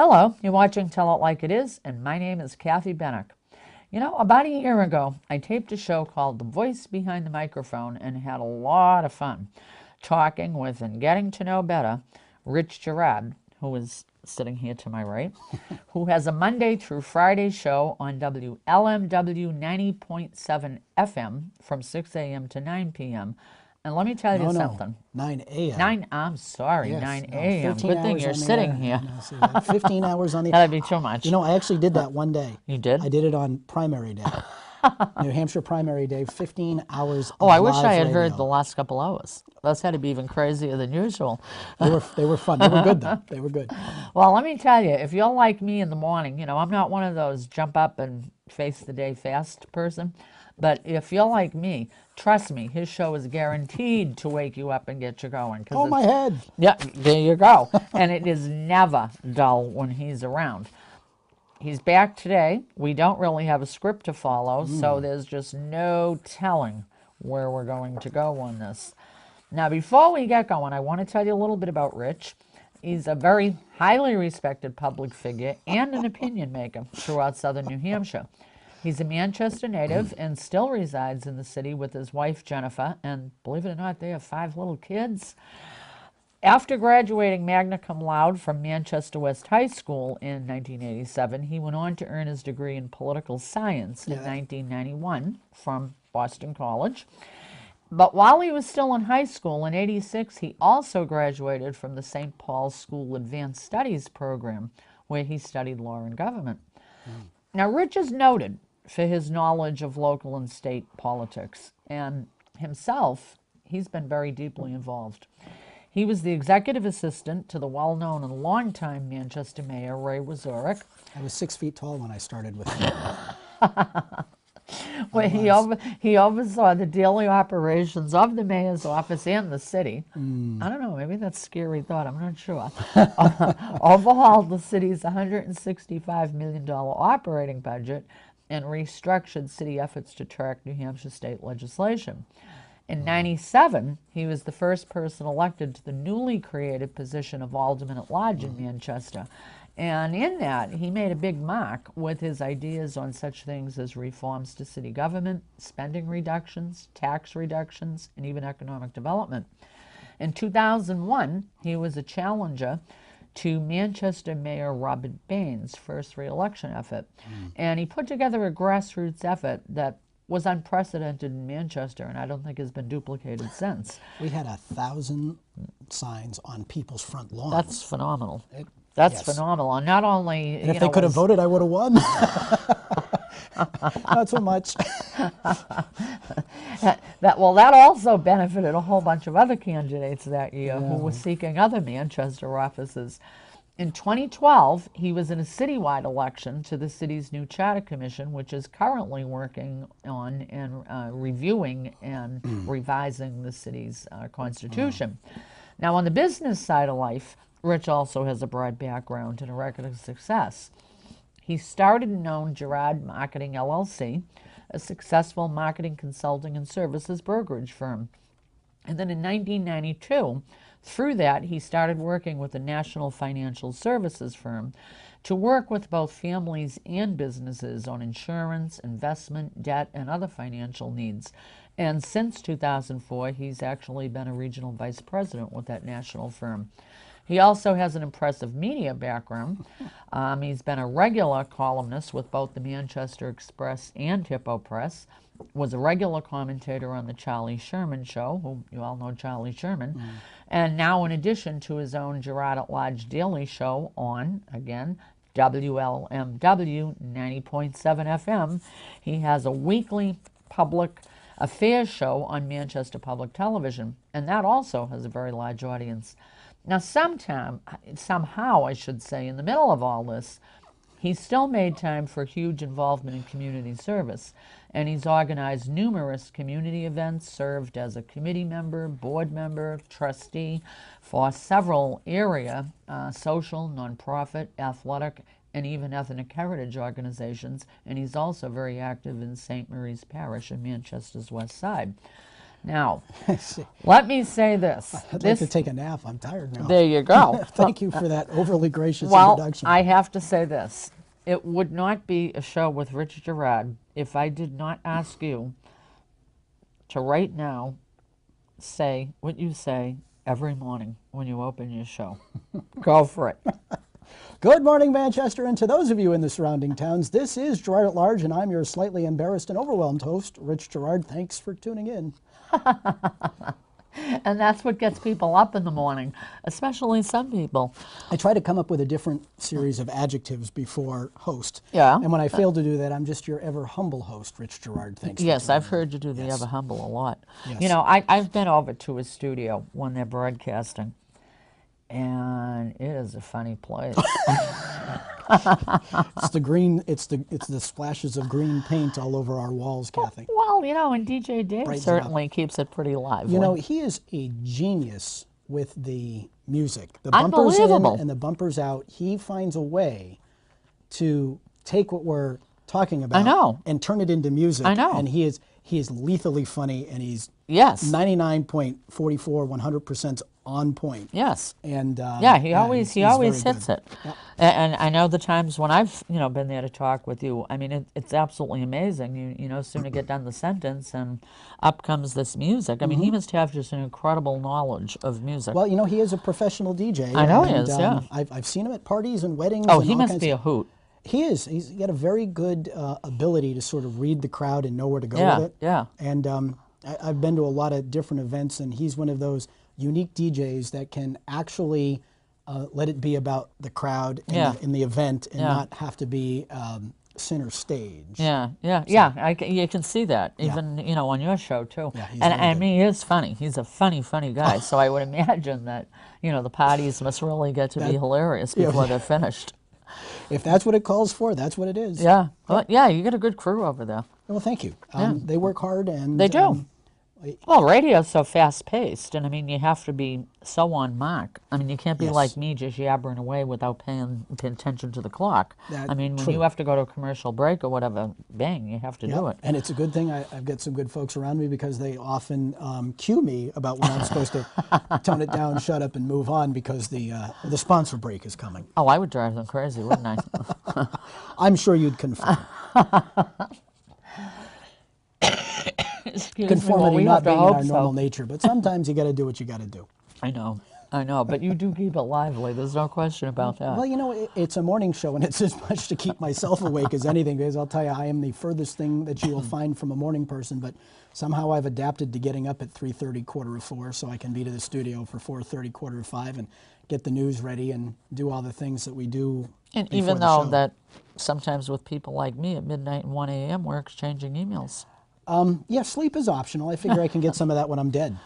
Hello, you're watching Tell It Like It Is, and my name is Kathy Benuck. You know, about a year ago, I taped a show called The Voice Behind the Microphone and had a lot of fun talking with and getting to know better Rich Girard, who is sitting here to my right, who has a Monday through Friday show on WLMW 90.7 FM from 6 a.m. to 9 p.m. And let me tell you something. 9 a.m. 9, I'm sorry, Yes, 9 no, a.m. 15 Good thing hours you're on the sitting air. here. No, see that? 15 hours on the That'd be too much. You know, I actually did that one day. You did? I did it on primary day. New Hampshire primary day, 15 hours Oh, of I wish I had live heard radio. the last couple hours. Those had to be even crazier than usual. They were fun. They were good, though. They were good. Well, let me tell you, if you're like me in the morning, you know, I'm not one of those jump up and face the day fast person. But if you're like me, trust me, his show is guaranteed to wake you up and get you going. Oh, my head. Yeah, there you go. And it is never dull when he's around. He's back today. We don't really have a script to follow, so there's just no telling where we're going to go on this. Now, before we get going, I want to tell you a little bit about Rich. He's a very highly respected public figure and an opinion maker throughout southern New Hampshire. He's a Manchester native and still resides in the city with his wife, Jennifer, and believe it or not, they have 5 little kids. After graduating magna cum laude from Manchester West High School in 1987, he went on to earn his degree in political science in 1991 from Boston College. But while he was still in high school in '86, he also graduated from the St. Paul's School Advanced Studies program, where he studied law and government. Now, Rich is noted for his knowledge of local and state politics, and himself, he's been very deeply involved. He was the executive assistant to the well-known and longtime Manchester Mayor, Ray Wazorek. I was 6 feet tall when I started with him. Well, he oversaw the daily operations of the mayor's office and the city. I don't know, maybe that's a scary thought, I'm not sure. Overhauled the city's $165 million operating budget and restructured city efforts to track New Hampshire state legislation. In '97, he was the first person elected to the newly created position of Alderman at Large in Manchester. And in that, he made a big mark with his ideas on such things as reforms to city government, spending reductions, tax reductions, and even economic development. In 2001, he was a challenger to Manchester Mayor Robert Bain's first re-election effort. And he put together a grassroots effort that was unprecedented in Manchester, and I don't think has been duplicated since. We had 1,000 signs on people's front lawns. That's phenomenal. That's phenomenal. And not only, and if they could have voted, I would have won. Not so much. That also benefited a whole bunch of other candidates that year who were seeking other Manchester offices. In 2012, he was in a citywide election to the city's new charter commission, which is currently working on and reviewing and revising the city's constitution. Now, on the business side of life, Rich also has a broad background and a record of success. He started and owned Girard Marketing LLC, a successful marketing consulting and services brokerage firm. And then in 1992, through that, he started working with a national financial services firm to work with both families and businesses on insurance, investment, debt, and other financial needs. And since 2004, he's actually been a regional vice president with that national firm. He also has an impressive media background. He's been a regular columnist with both the Manchester Express and Hippo Press, was a regular commentator on the Charlie Sherman Show, who you all know Charlie Sherman, and now in addition to his own Girard at Large daily show on, again, WLMW 90.7 FM, he has a weekly public affairs show on Manchester Public Television, and that also has a very large audience. Now, somehow, I should say, in the middle of all this, he still made time for huge involvement in community service, and he's organized numerous community events, served as a committee member, board member, trustee for several area social, nonprofit, athletic, and even ethnic heritage organizations, and he's also very active in St. Mary's Parish in Manchester's West Side. Now, let me say this. I'd like to take a nap. I'm tired now. There you go. Thank you for that overly gracious Well, introduction. I have to say this. It would not be a show with Rich Girard if I did not ask you to right now say what you say every morning when you open your show. Go for it. Good morning, Manchester, and to those of you in the surrounding towns, this is Girard at Large, and I'm your slightly embarrassed and overwhelmed host, Rich Girard. Thanks for tuning in. And that's what gets people up in the morning, especially some people. I try to come up with a different series of adjectives before host. Yeah. And when I fail to do that, I'm just your ever humble host, Rich Girard. Thanks. Yes, I've heard you do the ever humble a lot. Yes. You know, I've been over to his studio when they're broadcasting, and it is a funny place. It's the green. It's the splashes of green paint all over our walls, Kathy. Well, you know, and DJ Dave Brightens it certainly keeps it pretty lively. You know, he is a genius with the music. The bumpers in Unbelievable. and the bumpers out. He finds a way to take what we're talking about I know. and turn it into music. I know. And he is lethally funny, and he's Yes. 99.44, 100% on point. Yes. And Yeah, he always he's hits very it. good. Yep. And I know the times when I've been there to talk with you. I mean, it's absolutely amazing. You no sooner get done the sentence and up comes this music. I mean, he must have just an incredible knowledge of music. Well, you know, he is a professional DJ. I know he and, is, yeah. I've seen him at parties and weddings. Oh, and he all must kinds be of- a hoot. He is. He's got a very good ability to sort of read the crowd and know where to go Yeah, with it. yeah. And I've been to a lot of different events, and he's one of those unique DJs that can actually let it be about the crowd Yeah. in the event and Yeah. not have to be center stage. Yeah. You can see that even on your show too. Yeah, he's and very I good. mean, he is funny. He's a funny guy. So I would imagine that the parties must really get to be hilarious before they're finished. If that's what it calls for, that's what it is. Yeah. Well, yeah, you got a good crew over there. Well, thank you. They work hard, and They do. Well, radio's so fast-paced, and I mean, you have to be so on mark. I mean, you can't be Yes. like me just yabbering away without paying attention to the clock. I mean, when true. you have to go to a commercial break or whatever, bang, you have to do it. And it's a good thing I've got some good folks around me, because they often cue me about when I'm supposed to tone it down, shut up, and move on, because the sponsor break is coming. Oh, I would drive them crazy, wouldn't I? I'm sure you'd confirm. Excuse Conformity me, well, we not have to being in our hope normal so. nature, but sometimes you got to do what you got to do. I know, but you do keep it lively. There's no question about that. Well, you know, it's a morning show, and it's as much to keep myself awake as anything, because I'll tell you, I am the furthest thing that you will find from a morning person, but somehow I've adapted to getting up at 3:30, 4:45, so I can be to the studio for 4:30, 4:45, and get the news ready and do all the things that we do. And before even the though show. that sometimes with people like me at midnight and 1 a.m. we're exchanging emails. Yeah, sleep is optional. I figure I can get some of that when I'm dead.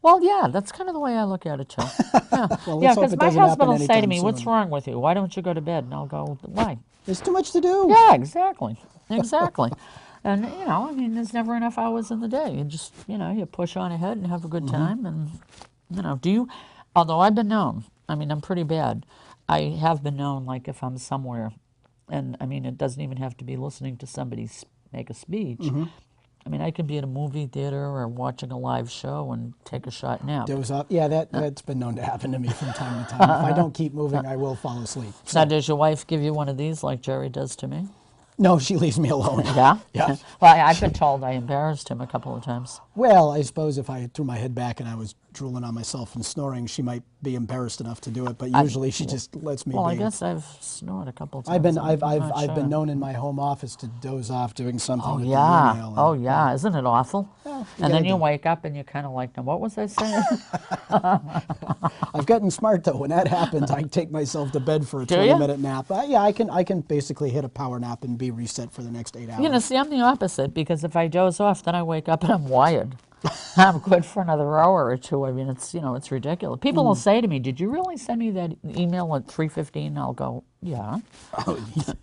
Well, yeah, that's kind of the way I look at it too. Yeah, Well, yeah, let's hope because it my doesn't husband will happen say to anytime me, "What's soon. wrong with you? Why don't you go to bed?" And I'll go, "Why?" There's too much to do. Yeah, exactly. And I mean, there's never enough hours in the day. You just, you push on ahead and have a good time. And do you? Although I've been known, I mean, I'm pretty bad. I have been known, like if I'm somewhere, and I mean, it doesn't even have to be listening to somebody make a speech. I mean, I can be at a movie theater or watching a live show and take a short nap. Doze off. Yeah, that's been known to happen to me from time to time. If I don't keep moving, I will fall asleep. Now, does your wife give you one of these like Jerry does to me? No, she leaves me alone. Yeah? Yeah. Well, I've been told I embarrassed him a couple of times. Well, I suppose if I threw my head back and I was drooling on myself and snoring, she might be embarrassed enough to do it. But usually she just lets me Well, be. I guess I've snored a couple of times. I've been I'm not I've sure. been known in my home office to doze off doing something. Oh, with yeah. The email Oh, yeah. Isn't it awful? Well, And then you gotta wake up and you're kind of like, now, what was I saying? I've gotten smart though. When that happens, I take myself to bed for a Do ya? 20-minute nap. Yeah, I can basically hit a power nap and be reset for the next 8 hours. See, I'm the opposite, because if I doze off, then I wake up and I'm wired. I'm good for another hour or two. I mean, it's ridiculous. People will say to me, "Did you really send me that email at 3:15?" I'll go, Yeah. Oh,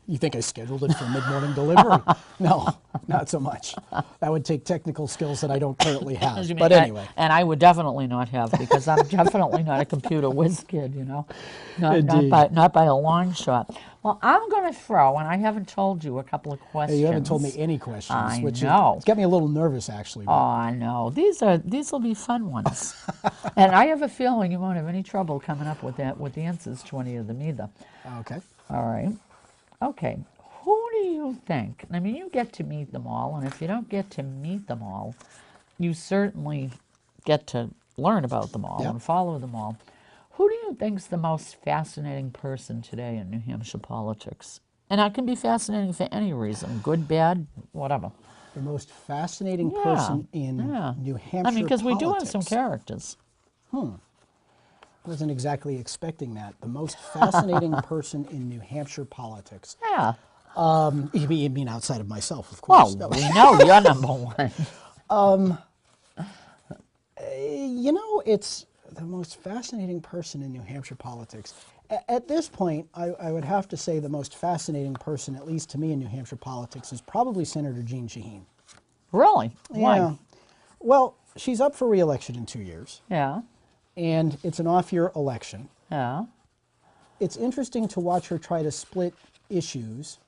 you think I scheduled it for mid-morning delivery? No, not so much. That would take technical skills that I don't currently have. But anyway. And I would definitely not have, because I'm definitely not a computer whiz kid, you know, Indeed. not by a long shot. Well, I'm going to throw, and I haven't told you, a couple of questions. You haven't told me any questions, I which know. it's got me a little nervous, actually. Oh, I know. These will be fun ones. And I have a feeling you won't have any trouble coming up with the answers to any of them either. Okay. All right. Okay. Who do you think? I mean, you get to meet them all, and if you don't get to meet them all, you certainly get to learn about them all and follow them all. Who do you think's the most fascinating person today in New Hampshire politics? And that can be fascinating for any reason, good, bad, whatever. The most fascinating person in New Hampshire I mean, because we do have some politics. characters. Wasn't exactly expecting that. The most fascinating person in New Hampshire politics. Yeah. You mean outside of myself, of course. Well, we know you're number one. You know, it's the most fascinating person in New Hampshire politics. At this point, I would have to say the most fascinating person, at least to me in New Hampshire politics, is probably Senator Jean Shaheen. Really? Why? Yeah. Well, she's up for re-election in 2 years, Yeah. and it's an off-year election. Yeah. It's interesting to watch her try to split issues,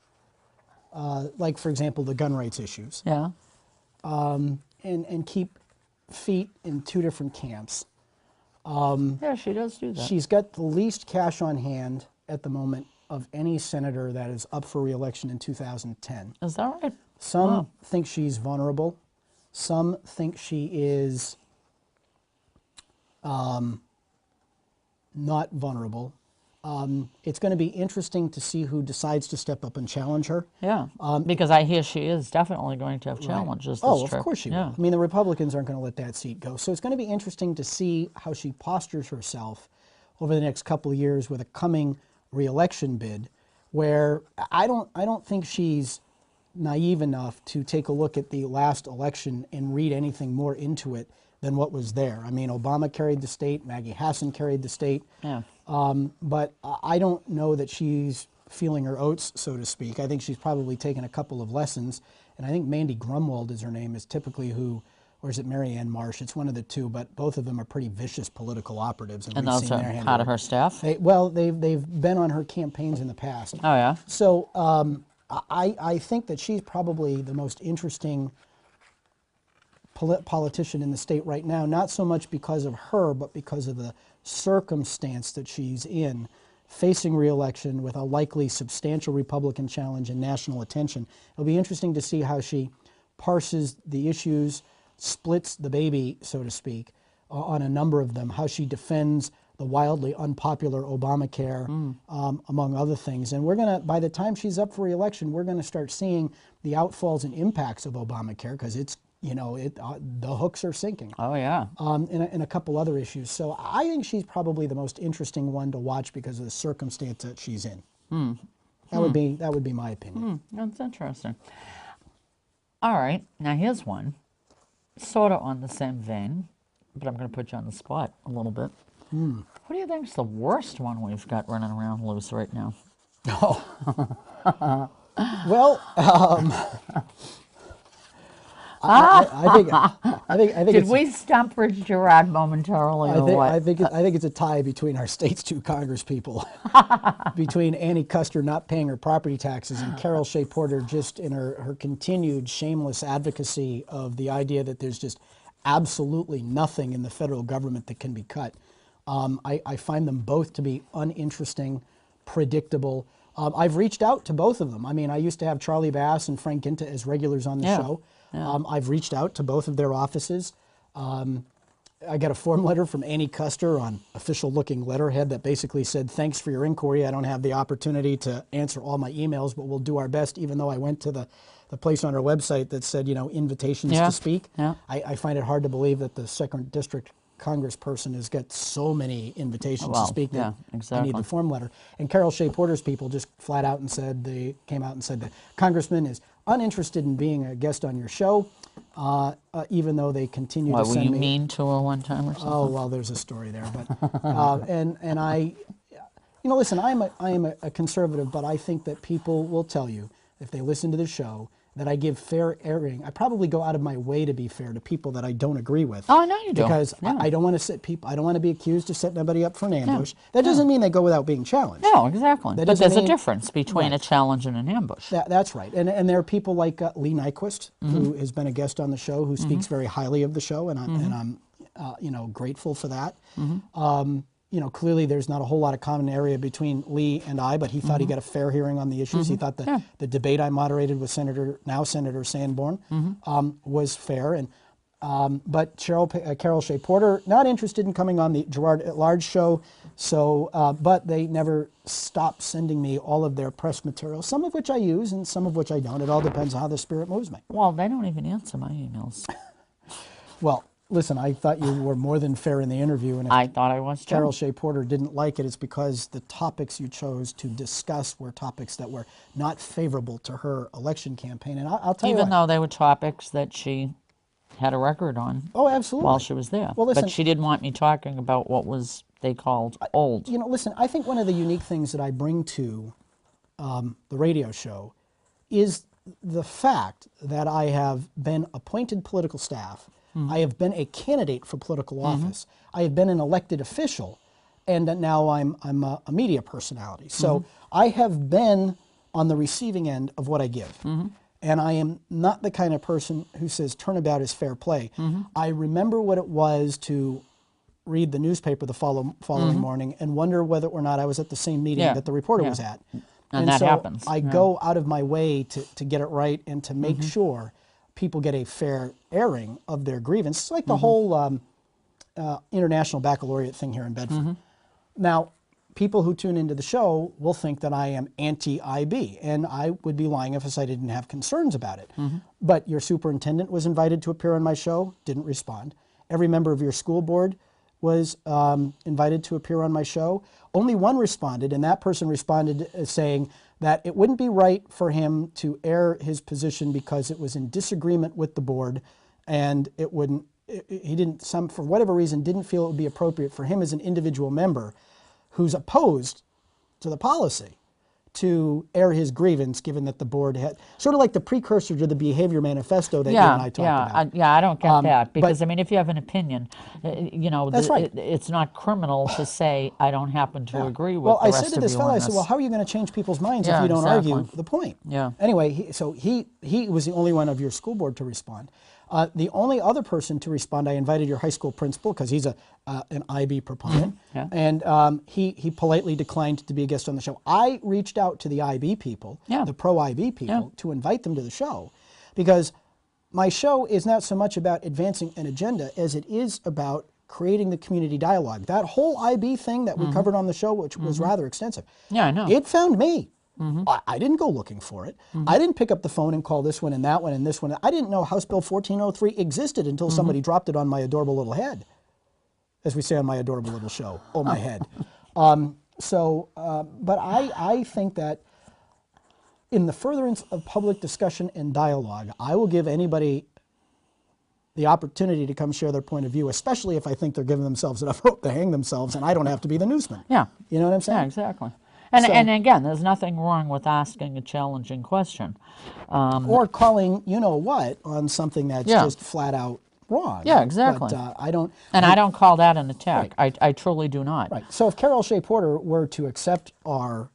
like, for example, the gun rights issues, Yeah. and keep feet in two different camps. Yeah, she does do that. She's got the least cash on hand at the moment of any senator that is up for re-election in 2010. Is that right? Some think she's vulnerable. Some think she is not vulnerable. It's going to be interesting to see who decides to step up and challenge her. Yeah. Because I hear she is definitely going to have challenges this trip. Of course she will. I mean, the Republicans aren't going to let that seat go. So it's going to be interesting to see how she postures herself over the next couple of years with a coming re-election bid, where I don't think she's naive enough to take a look at the last election and read anything more into it than what was there. I mean, Obama carried the state, Maggie Hassan carried the state. Yeah. But I don't know that she's feeling her oats, so to speak. I think she's probably taken a couple of lessons. And I think Mandy Grumwald is her name, is typically who, or is it Mary Ann Marsh? It's one of the two, but both of them are pretty vicious political operatives. And those are part of her staff? They've been on her campaigns in the past. Oh, yeah? So I think that she's probably the most interesting politician in the state right now, not so much because of her, but because of the circumstance that she's in, facing re-election with a likely substantial Republican challenge and national attention. It'll be interesting to see how she parses the issues, splits the baby, so to speak, on a number of them, how she defends the wildly unpopular Obamacare, among other things. And we're going to, by the time she's up for re-election, we're going to start seeing the outfalls and impacts of Obamacare, because it's, you know, the hooks are sinking. Oh, yeah. And a couple other issues. So I think she's probably the most interesting one to watch because of the circumstance that she's in. That would be my opinion. That's interesting. All right. Now, here's one. Sort of on the same vein, but I'm going to put you on the spot a little bit. Who do you think's the worst one we've got running around loose right now? Oh. Well, I think Did we stump Rich Girard momentarily or what? I think it's a tie between our state's two congresspeople, between Annie Custer not paying her property taxes and Carol Shea Porter just in her continued shameless advocacy of the idea that there's just absolutely nothing in the federal government that can be cut. I find them both to be uninteresting, predictable. I've reached out to both of them. I mean, I used to have Charlie Bass and Frank Ginta as regulars on the show. Yeah. I've reached out to both of their offices. I got a form letter from Annie Custer on official-looking letterhead that basically said, "Thanks for your inquiry. I don't have the opportunity to answer all my emails, but we'll do our best," even though I went to the place on her website that said, you know, invitations to speak. Yeah. I find it hard to believe that the 2nd District congressperson has got so many invitations to speak that I need the form letter. And Carol Shea Porter's people just flat out and said, they came out and said that Congressman is uninterested in being a guest on your show, even though they continue to send me... Were you mean to her one time or something? Oh, well, there's a story there. But and You know, listen, I am a conservative, but I think that people will tell you, if they listen to the show, that I give fair airing. I probably go out of my way to be fair to people that I don't agree with. Oh, I know you do. Because I don't want to set people, I don't want to be accused of setting anybody up for an ambush. That doesn't mean they go without being challenged. No, exactly. That But doesn't there's a mean- difference between a challenge and an ambush. That's right. And there are people like Lee Nyquist, who has been a guest on the show, who speaks very highly of the show, and I'm you know, grateful for that. You know, clearly there's not a whole lot of common area between Lee and I, but he thought he got a fair hearing on the issues. He thought the debate I moderated with now Senator Sanborn was fair. And but Carol Shea Porter, not interested in coming on the Girard at Large show, so but they never stopped sending me all of their press material, some of which I use and some of which I don't. It all depends on how the spirit moves me. Well, they don't even answer my emails. Well, listen, I thought you were more than fair in the interview, and if I thought I was too. Carol Shea Porter didn't like it, it's because the topics you chose to discuss were topics that were not favorable to her election campaign. And I'll tell you Even what. though they were topics that she had a record on Oh, absolutely. while she was there. Well, listen, but she didn't want me talking about what was they called old. You know, listen, I think one of the unique things that I bring to the radio show is the fact that I have been appointed political staff. I have been a candidate for political office. I have been an elected official, and now I'm a media personality. So I have been on the receiving end of what I give. And I am not the kind of person who says turnabout is fair play. I remember what it was to read the newspaper the following morning and wonder whether or not I was at the same meeting that the reporter was at. And that so happens. I go out of my way to get it right and to make sure people get a fair airing of their grievance. It's like the whole international baccalaureate thing here in Bedford. Now, people who tune into the show will think that I am anti-IB, and I would be lying if I said I didn't have concerns about it. But your superintendent was invited to appear on my show, didn't respond. Every member of your school board was invited to appear on my show. Only one responded, and that person responded saying that it wouldn't be right for him to air his position because it was in disagreement with the board, and it wouldn't. He didn't, for whatever reason, didn't feel it would be appropriate for him as an individual member who's opposed to the policy to air his grievance, given that the board had sort of like the precursor to the behavior manifesto that you and I talked about. I don't get that, because I mean, if you have an opinion, you know, That's right. it's not criminal to say I don't happen to agree with Well, the I rest said to of this you fellow, on I said, this. well, how are you going to change people's minds if Yeah, you don't exactly. argue the point? Yeah. Anyway, he was the only one of your school board to respond. The only other person to respond, I invited your high school principal because he's an IB proponent, and he politely declined to be a guest on the show. I reached out to the IB people, the pro-IB people, to invite them to the show, because my show is not so much about advancing an agenda as it is about creating the community dialogue. That whole IB thing that we covered on the show, which was rather extensive, I know. it found me. I didn't go looking for it. I didn't pick up the phone and call this one and that one and this one. I didn't know House Bill 1403 existed until somebody dropped it on my adorable little head, as we say on my adorable little show, oh my head. But I think that in the furtherance of public discussion and dialogue, I will give anybody the opportunity to come share their point of view, especially if I think they're giving themselves enough hope to hang themselves and I don't have to be the newsman. Yeah. You know what I'm saying? Yeah, exactly. And again, there's nothing wrong with asking a challenging question. Or calling you know what on something that's just flat out wrong. Yeah, exactly. But I don't. And I don't call that an attack. I truly do not. Right. So if Carol Shea Porter were to accept our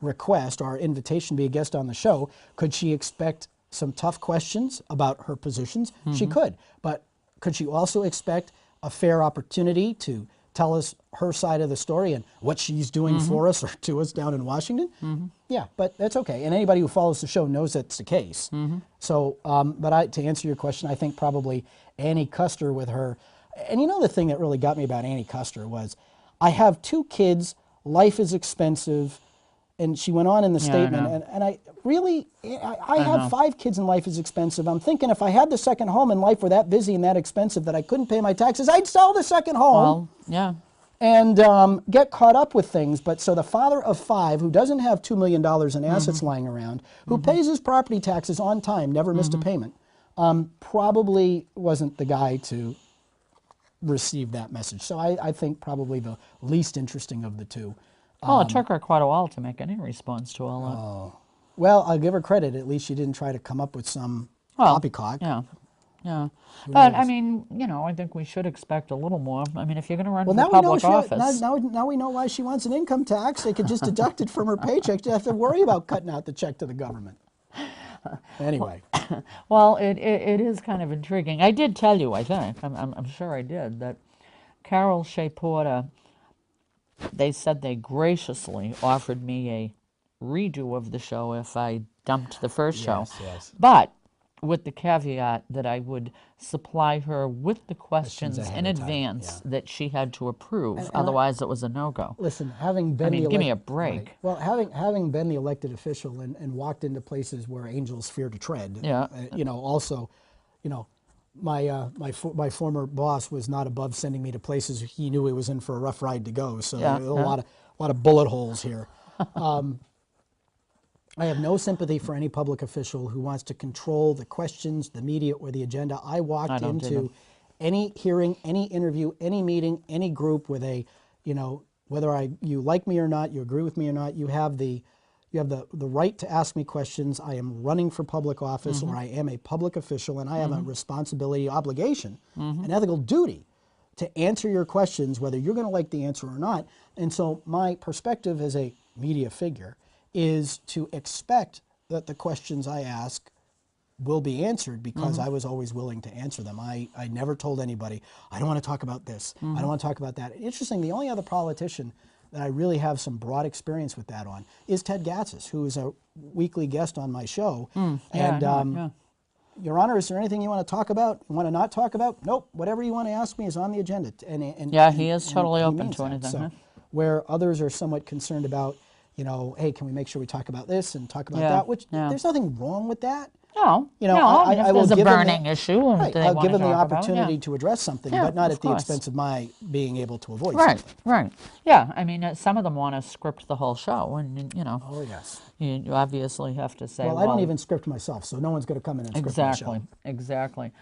request, our invitation to be a guest on the show, could she expect some tough questions about her positions? She could. But could she also expect a fair opportunity to tell us her side of the story and what she's doing for us or to us down in Washington? Yeah, but that's okay. And anybody who follows the show knows that's the case. So, but to answer your question, I think probably Annie Custer with her. And you know the thing that really got me about Annie Custer was, I have 2 kids, life is expensive, and she went on in the statement, and I really, I have 5 kids and life is expensive. I'm thinking if I had the second home and life were that busy and that expensive that I couldn't pay my taxes, I'd sell the second home. Well, and get caught up with things. But so the father of 5 who doesn't have $2 million in assets lying around, who pays his property taxes on time, never missed a payment, probably wasn't the guy to receive that message. So I think probably the least interesting of the 2. Well, it took her quite a while to make any response to all that. Well, I'll give her credit. At least she didn't try to come up with some poppycock. Yeah, yeah. But, I mean, you know, I think we should expect a little more. I mean, if you're going to run for public office. Now we know why she wants an income tax. They could just deduct it from her paycheck. She doesn't have to worry about cutting out the check to the government. Anyway. Well, it is kind of intriguing. I did tell you, I think, I'm sure I did, that Carol Shea Porter, they said they graciously offered me a redo of the show if I dumped the first show. Yes. But with the caveat that I would supply her with the questions in advance that she had to approve. Otherwise, it was a no-go. Listen, having been give me a break. Right. Well, having been the elected official and walked into places where angels fear to tread, you know, also, you know, my former boss was not above sending me to places he knew he was in for a rough ride to go. So there were a lot of bullet holes here. I have no sympathy for any public official who wants to control the questions, the media, or the agenda. I walked into any hearing, any interview, any meeting, any group with a, you know, whether you like me or not, you agree with me or not, you have the right to ask me questions. I am running for public office, or I am a public official, and I have a responsibility, obligation, an ethical duty to answer your questions, whether you're going to like the answer or not. And so my perspective as a media figure is to expect that the questions I ask will be answered, because I was always willing to answer them. I never told anybody, I don't want to talk about this, I don't want to talk about that. Interesting, the only other politician that I really have some broad experience with that on is Ted Gatzis, who is a weekly guest on my show. Your Honor, is there anything you want to talk about, you want to not talk about? Nope, whatever you want to ask me is on the agenda. He is totally open to anything. So, where others are somewhat concerned about, you know, hey, can we make sure we talk about this and talk about that? Which there's nothing wrong with that. No, you know, I will give them an issue. I'll give them the opportunity to address something, but not at the expense of my being able to avoid something. Right. Yeah, I mean, some of them want to script the whole show, and you know. Oh yes. You obviously have to say. Well, I don't even script myself, so no one's going to come in and script my show. Exactly.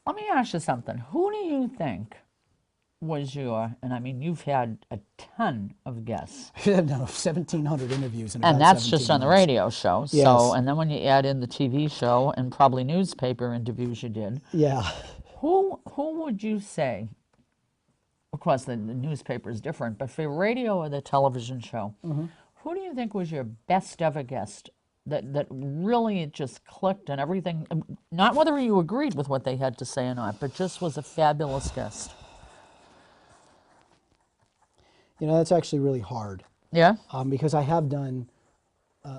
Let me ask you something. Who do you think was and I mean, you've had a ton of guests. I've done 1,700 interviews in about and that's just on the years. radio show. Yes. So, and then when you add in the TV show and probably newspaper interviews you did. Yeah. Who would you say, of course the newspaper is different, but for radio or the television show, who do you think was your best ever guest that really it just clicked and everything, not whether you agreed with what they had to say or not, but just was a fabulous guest? You know, that's actually really hard. Yeah? Because I have done,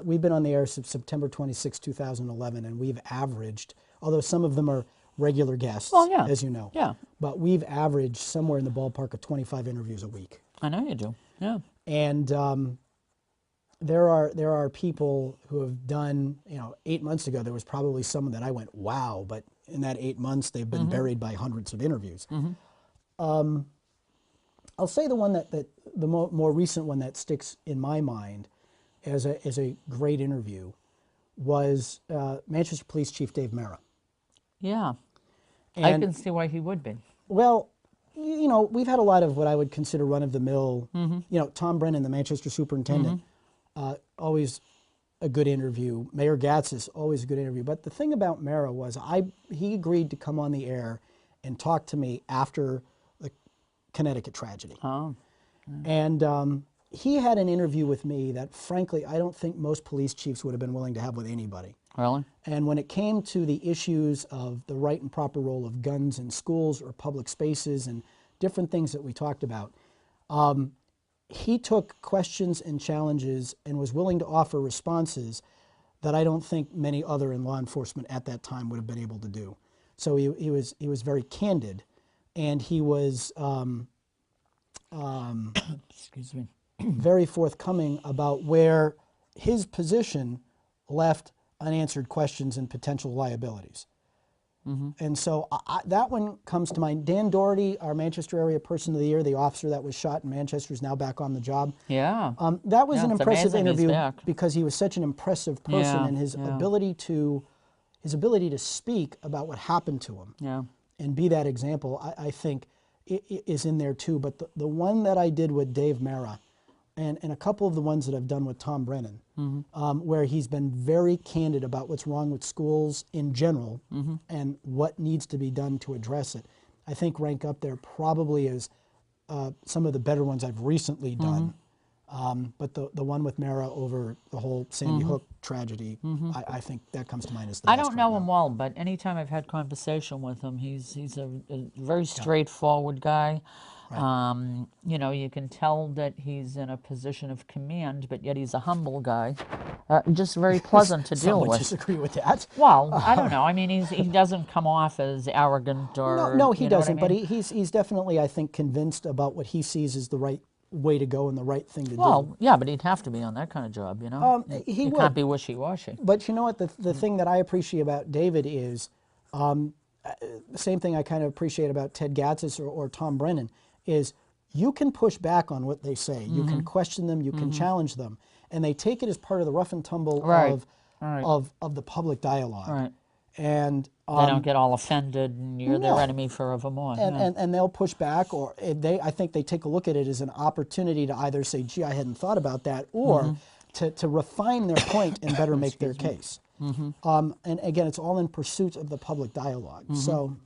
we've been on the air since September 26, 2011, and we've averaged, although some of them are regular guests, as you know, but we've averaged somewhere in the ballpark of 25 interviews a week. I know you do, yeah. And there are people who have done, you know, 8 months ago, there was probably someone that I went, wow, but in that 8 months, they've been buried by hundreds of interviews. I'll say the one the more recent one that sticks in my mind as a great interview was Manchester Police Chief Dave Mera. Yeah, and I can see why he would be. Well, you know, we've had a lot of what I would consider run-of-the-mill, you know, Tom Brennan, the Manchester superintendent, always a good interview. Mayor Gatzis, always a good interview. But the thing about Mera was he agreed to come on the air and talk to me after Connecticut tragedy. And he had an interview with me that, frankly, I don't think most police chiefs would have been willing to have with anybody. Really? And when it came to the issues of the right and proper role of guns in schools or public spaces and different things that we talked about, he took questions and challenges and was willing to offer responses that I don't think many other in law enforcement at that time would have been able to do. So he was very candid. And he was excuse me, very forthcoming about where his position left unanswered questions and potential liabilities. And so that one comes to mind. Dan Doherty, our Manchester Area Person of the Year, the officer that was shot in Manchester, is now back on the job. Yeah. That was an impressive interview because he was such an impressive person, and his ability to speak about what happened to him. And be that example, I think is in there too. But the one that I did with Dave Mera and a couple of the ones that I've done with Tom Brennan, where he's been very candid about what's wrong with schools in general and what needs to be done to address it, I think rank up there probably as some of the better ones I've recently done. But the one with Mara over the whole Sandy Hook tragedy, I think that comes to mind as the I best don't right know now. him well, but anytime I've had conversation with him, he's a very straightforward guy. You know, you can tell that he's in a position of command, but yet he's a humble guy. Just very pleasant to Some deal would with. disagree with that. Well, I don't know. I mean, he doesn't come off as arrogant or No, he you know what I doesn't. But mean? he's definitely, I think, convinced about what he sees as the right way to go and the right thing to do. Well, yeah, but he'd have to be on that kind of job, you know. He You would. can't be wishy-washy. But you know what? The thing that I appreciate about David is the same thing I kind of appreciate about Ted Gatzis or Tom Brennan is you can push back on what they say. You can question them. You can challenge them. And they take it as part of the rough and tumble of the public dialogue. Right. And They don't get all offended and you're their enemy forevermore. and they'll push back, or I think they take a look at it as an opportunity to either say, gee, I hadn't thought about that, or to refine their point and better make their case. And again, it's all in pursuit of the public dialogue. So,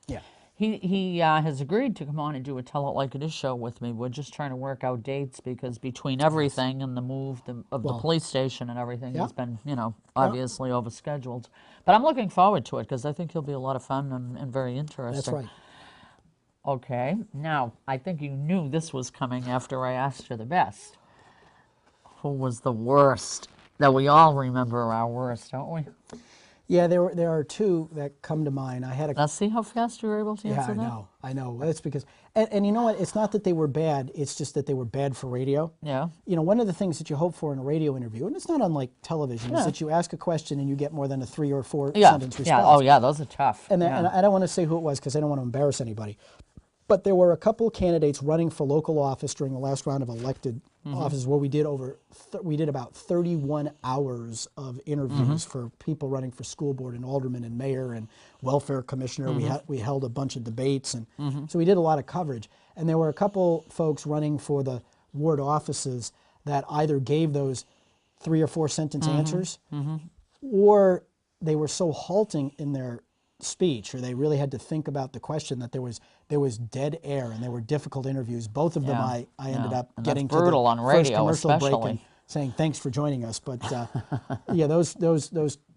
yeah. He has agreed to come on and do a Tell It Like It Is show with me. We're just trying to work out dates because between everything and the move of the police station and everything, he's been, you know, obviously overscheduled. But I'm looking forward to it because I think he'll be a lot of fun and very interesting. That's right. Okay, now I think you knew this was coming after I asked you the best. Who was the worst? That we all remember our worst, don't we? Yeah, there are two that come to mind. I had a Now see how fast you were able to answer that? I know. That's because, and you know what? It's not that they were bad. It's just that they were bad for radio. Yeah. You know, one of the things that you hope for in a radio interview, and it's not unlike television, is that you ask a question and you get more than a 3 or 4 sentence response. Yeah. Oh yeah, those are tough. And I don't want to say who it was because I don't want to embarrass anybody. But there were a couple of candidates running for local office during the last round of elected offices where we did about 31 hours of interviews for people running for school board and alderman and mayor and welfare commissioner. We held a bunch of debates, and so we did a lot of coverage. And there were a couple folks running for the ward offices that either gave those 3 or 4 sentence answers, or they were so halting in their speech, or they really had to think about the question that there was dead air, and they were difficult interviews. Both of them I ended up And getting that's brutal to on the radio, first commercial break and especially. saying thanks for joining us. But yeah, those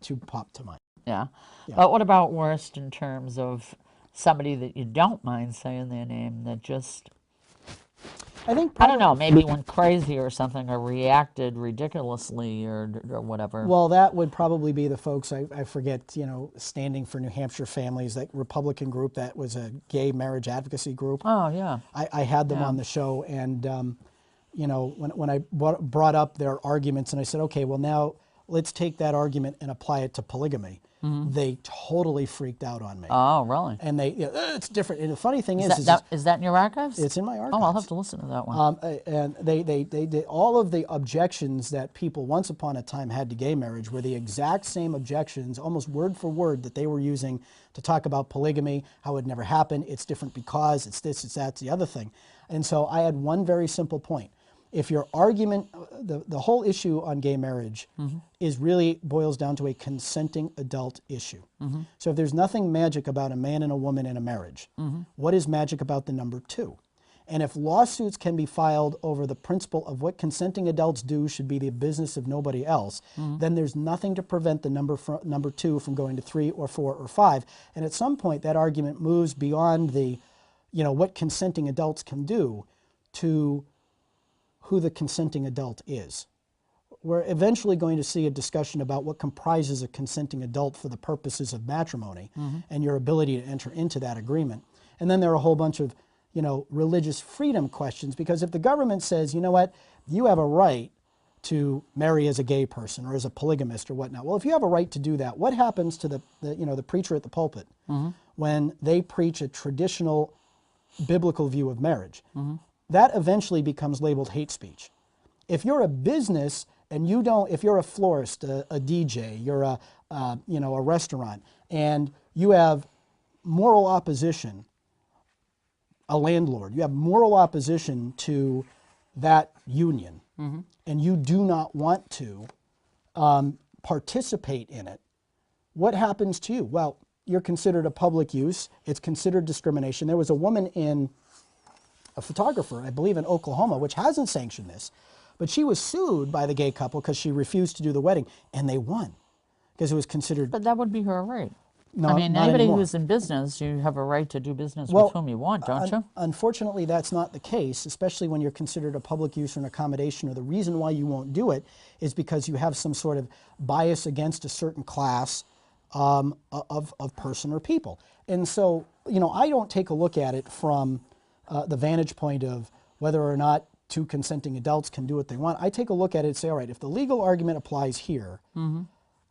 two popped to mind. Yeah. But what about worst in terms of somebody that you don't mind saying their name that just, I think I don't know, maybe went crazy or something or reacted ridiculously or whatever? Well, that would probably be the folks, I forget, you know, Standing for New Hampshire Families, that Republican group that was a gay marriage advocacy group. Oh, yeah. I had them on the show, and, you know, when I brought up their arguments and I said, okay, well, now let's take that argument and apply it to polygamy. They totally freaked out on me. Oh, really? And they, it's different. And the funny thing Is that in your archives? it's in my archives. Oh, I'll have to listen to that one. And they did all of the objections that people once upon a time had to gay marriage were the exact same objections, almost word for word, that they were using to talk about polygamy, how it never happened, it's different because, it's this, it's that, it's the other thing. And so I had one very simple point. If your argument, the whole issue on gay marriage is really boils down to a consenting adult issue. So if there's nothing magic about a man and a woman in a marriage, what is magic about the number 2? And if lawsuits can be filed over the principle of what consenting adults do should be the business of nobody else, then there's nothing to prevent the number 2 from going to 3 or 4 or 5. And at some point, that argument moves beyond the, you know, what consenting adults can do to who the consenting adult is. We're eventually going to see a discussion about what comprises a consenting adult for the purposes of matrimony and your ability to enter into that agreement. And then there are a whole bunch of, you know, religious freedom questions, because if the government says, you know what, you have a right to marry as a gay person or as a polygamist or whatnot. Well, if you have a right to do that, what happens to the preacher at the pulpit when they preach a traditional biblical view of marriage? That eventually becomes labeled hate speech. If you're a business and you don't, if you're a florist, a DJ, you're a restaurant, and you have moral opposition, a landlord, you have moral opposition to that union and you do not want to participate in it, what happens to you? Well, you're considered a public use. It's considered discrimination. There was a woman a photographer, I believe in Oklahoma, which hasn't sanctioned this, but she was sued by the gay couple because she refused to do the wedding, and they won because it was considered. But that would be her right. No, I mean, not anybody anymore. who's in business, you have a right to do business Well, with whom you want, don't you? Unfortunately, that's not the case, especially when you're considered a public use or an accommodation, or the reason why you won't do it is because you have some sort of bias against a certain class of person or people. And so, I don't take a look at it from the vantage point of whether or not two consenting adults can do what they want. I take a look at it and say, all right, if the legal argument applies here,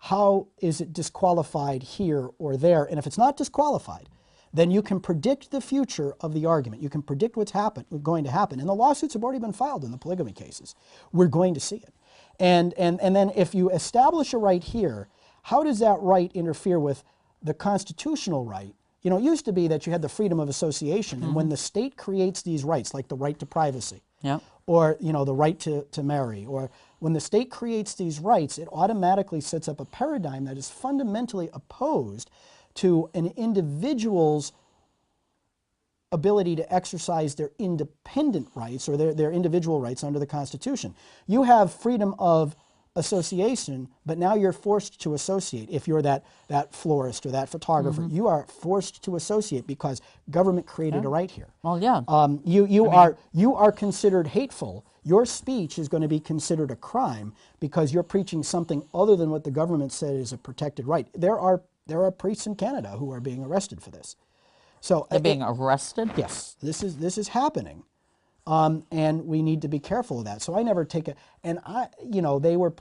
how is it disqualified here or there? And if it's not disqualified, then you can predict the future of the argument. You can predict what's going to happen. And the lawsuits have already been filed in the polygamy cases. We're going to see it. And then if you establish a right here, how does that right interfere with the constitutional right? It used to be that you had the freedom of association, and when the state creates these rights, like the right to privacy, or the right to marry, or when the state creates these rights, it automatically sets up a paradigm that is fundamentally opposed to an individual's ability to exercise their independent rights or their individual rights under the Constitution. You have freedom of association, but now you're forced to associate. If you're that florist or that photographer, you are forced to associate because government created a right here. Well, yeah. You are considered hateful. Your speech is going to be considered a crime because you're preaching something other than what the government said is a protected right. There are priests in Canada who are being arrested for this. So They're being arrested? Yes, this is happening. And we need to be careful of that. So I never take it. And they were,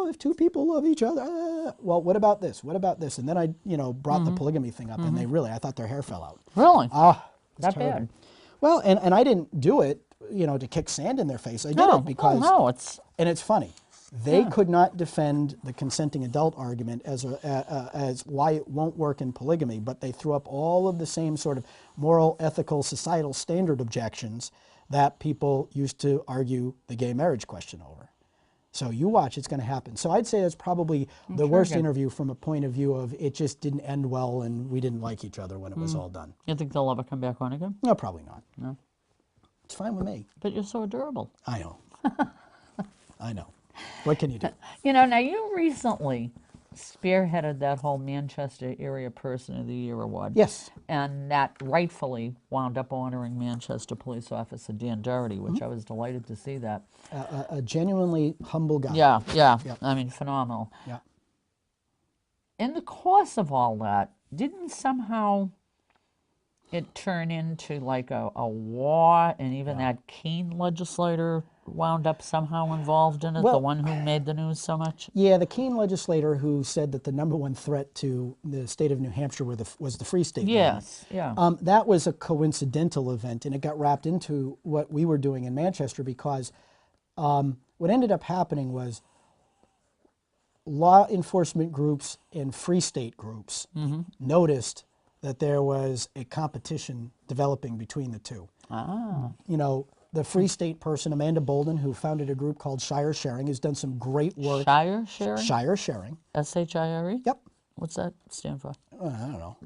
if two people love each other, well, what about this? What about this? And then I, brought the polygamy thing up, and I thought their hair fell out. Really? That terrible. Bad? Well, and I didn't do it, to kick sand in their face. I did it because, and it's funny. They could not defend the consenting adult argument as why it won't work in polygamy, but they threw up all of the same sort of moral, ethical, societal standard objections that people used to argue the gay marriage question over. So you watch, it's going to happen. So I'd say that's probably the worst interview from a point of view of it just didn't end well and we didn't like each other when it was all done. You think they'll ever come back on again? No, probably not. No. It's fine with me. But you're so adorable. I know. I know. What can you do? Now you recently spearheaded that whole Manchester Area Person of the Year award. Yes. And that rightfully wound up honoring Manchester Police Officer Dan Doherty, which I was delighted to see that. A genuinely humble guy. Yeah. Yep. I mean, phenomenal. Yeah. In the course of all that, didn't somehow it turn into like a war, and even that Keene legislator wound up somehow involved in it, the one who made the news so much? Yeah, the Keene legislator who said that the #1 threat to the state of New Hampshire was the Free State. Yes, movement. That was a coincidental event, and it got wrapped into what we were doing in Manchester because what ended up happening was law enforcement groups and Free State groups noticed that there was a competition developing between the two. The Free State person, Amanda Bolden, who founded a group called Shire Sharing, has done some great work. Shire Sharing? Shire Sharing. S-H-I-R-E? Yep. What's that stand for? I don't know.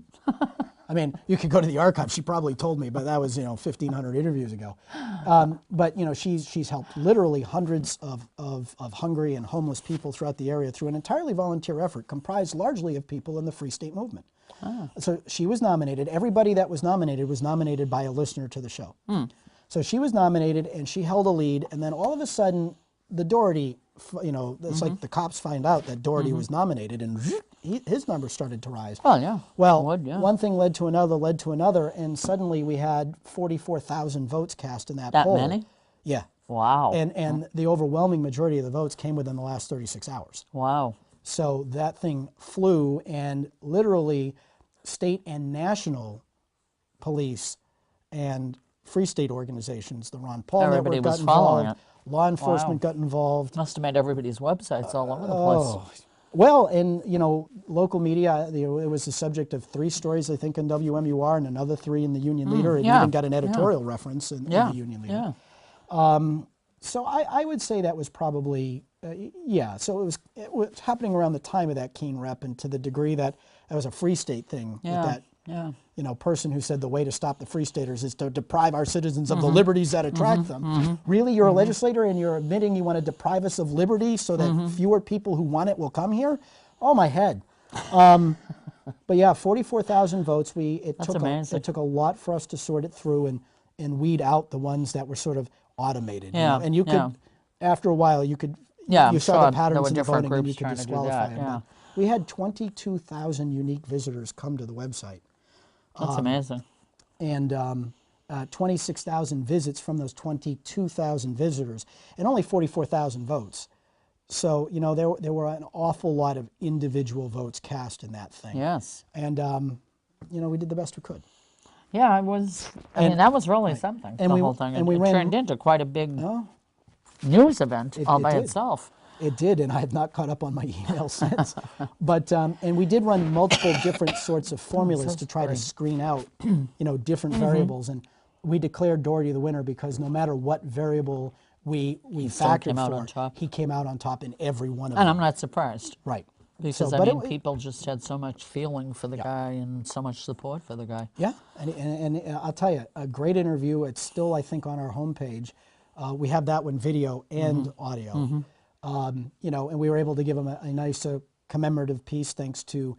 I mean, you could go to the archive. She probably told me, but that was 1,500 interviews ago. But she's helped literally hundreds of hungry and homeless people throughout the area through an entirely volunteer effort, comprised largely of people in the Free State movement. So she was nominated. Everybody that was nominated by a listener to the show. So she was nominated, and she held a lead, and then all of a sudden, the Doherty, it's like the cops find out that Doherty was nominated, and his numbers started to rise. Oh, yeah. Well, one thing led to another, and suddenly we had 44,000 votes cast in that poll. That many? Yeah. Wow. And the overwhelming majority of the votes came within the last 36 hours. Wow. So that thing flew, and literally state and national police and Free State organizations, the Ron Paul Everybody Network got was following involved, law enforcement got involved. Must have made everybody's websites all over the place. Well, and local media, it was the subject of 3 stories, I think, in WMUR, and another 3 in the Union Leader. It even got an editorial reference in the Union Leader. So I would say that was probably, yeah, so it was happening around the time of that Keene rep, and to the degree that that was a Free State thing with that, you know, person who said the way to stop the Free Staters is to deprive our citizens of the liberties that attract them. Really, you're a legislator and you're admitting you want to deprive us of liberty so that fewer people who want it will come here? Oh, my head. But yeah, 44,000 votes. It took a lot for us to sort it through and weed out the ones that were sort of automated. You know? And you could, after a while, you saw the patterns in the voting and you could disqualify them. But we had 22,000 unique visitors come to the website. That's amazing. And 26,000 visits from those 22,000 visitors, and only 44,000 votes. So, you know, there were an awful lot of individual votes cast in that thing. Yes. And, you know, we did the best we could. Yeah, it was, I mean, that was really something, the whole thing. And it turned into quite a big news event all by itself. It did, and I have not caught up on my email since. But, and we did run multiple different sorts of formulas to try to screen out, you know, different variables. And we declared Doherty the winner because no matter what variable we factored for, he came out on top in every one of them. And I'm not surprised. Right. Because, I mean, people just had so much feeling for the guy and so much support for the guy. Yeah, and I'll tell you, a great interview. It's still, I think, on our homepage. We have that one, video and audio. You know, and we were able to give him a nice commemorative piece thanks to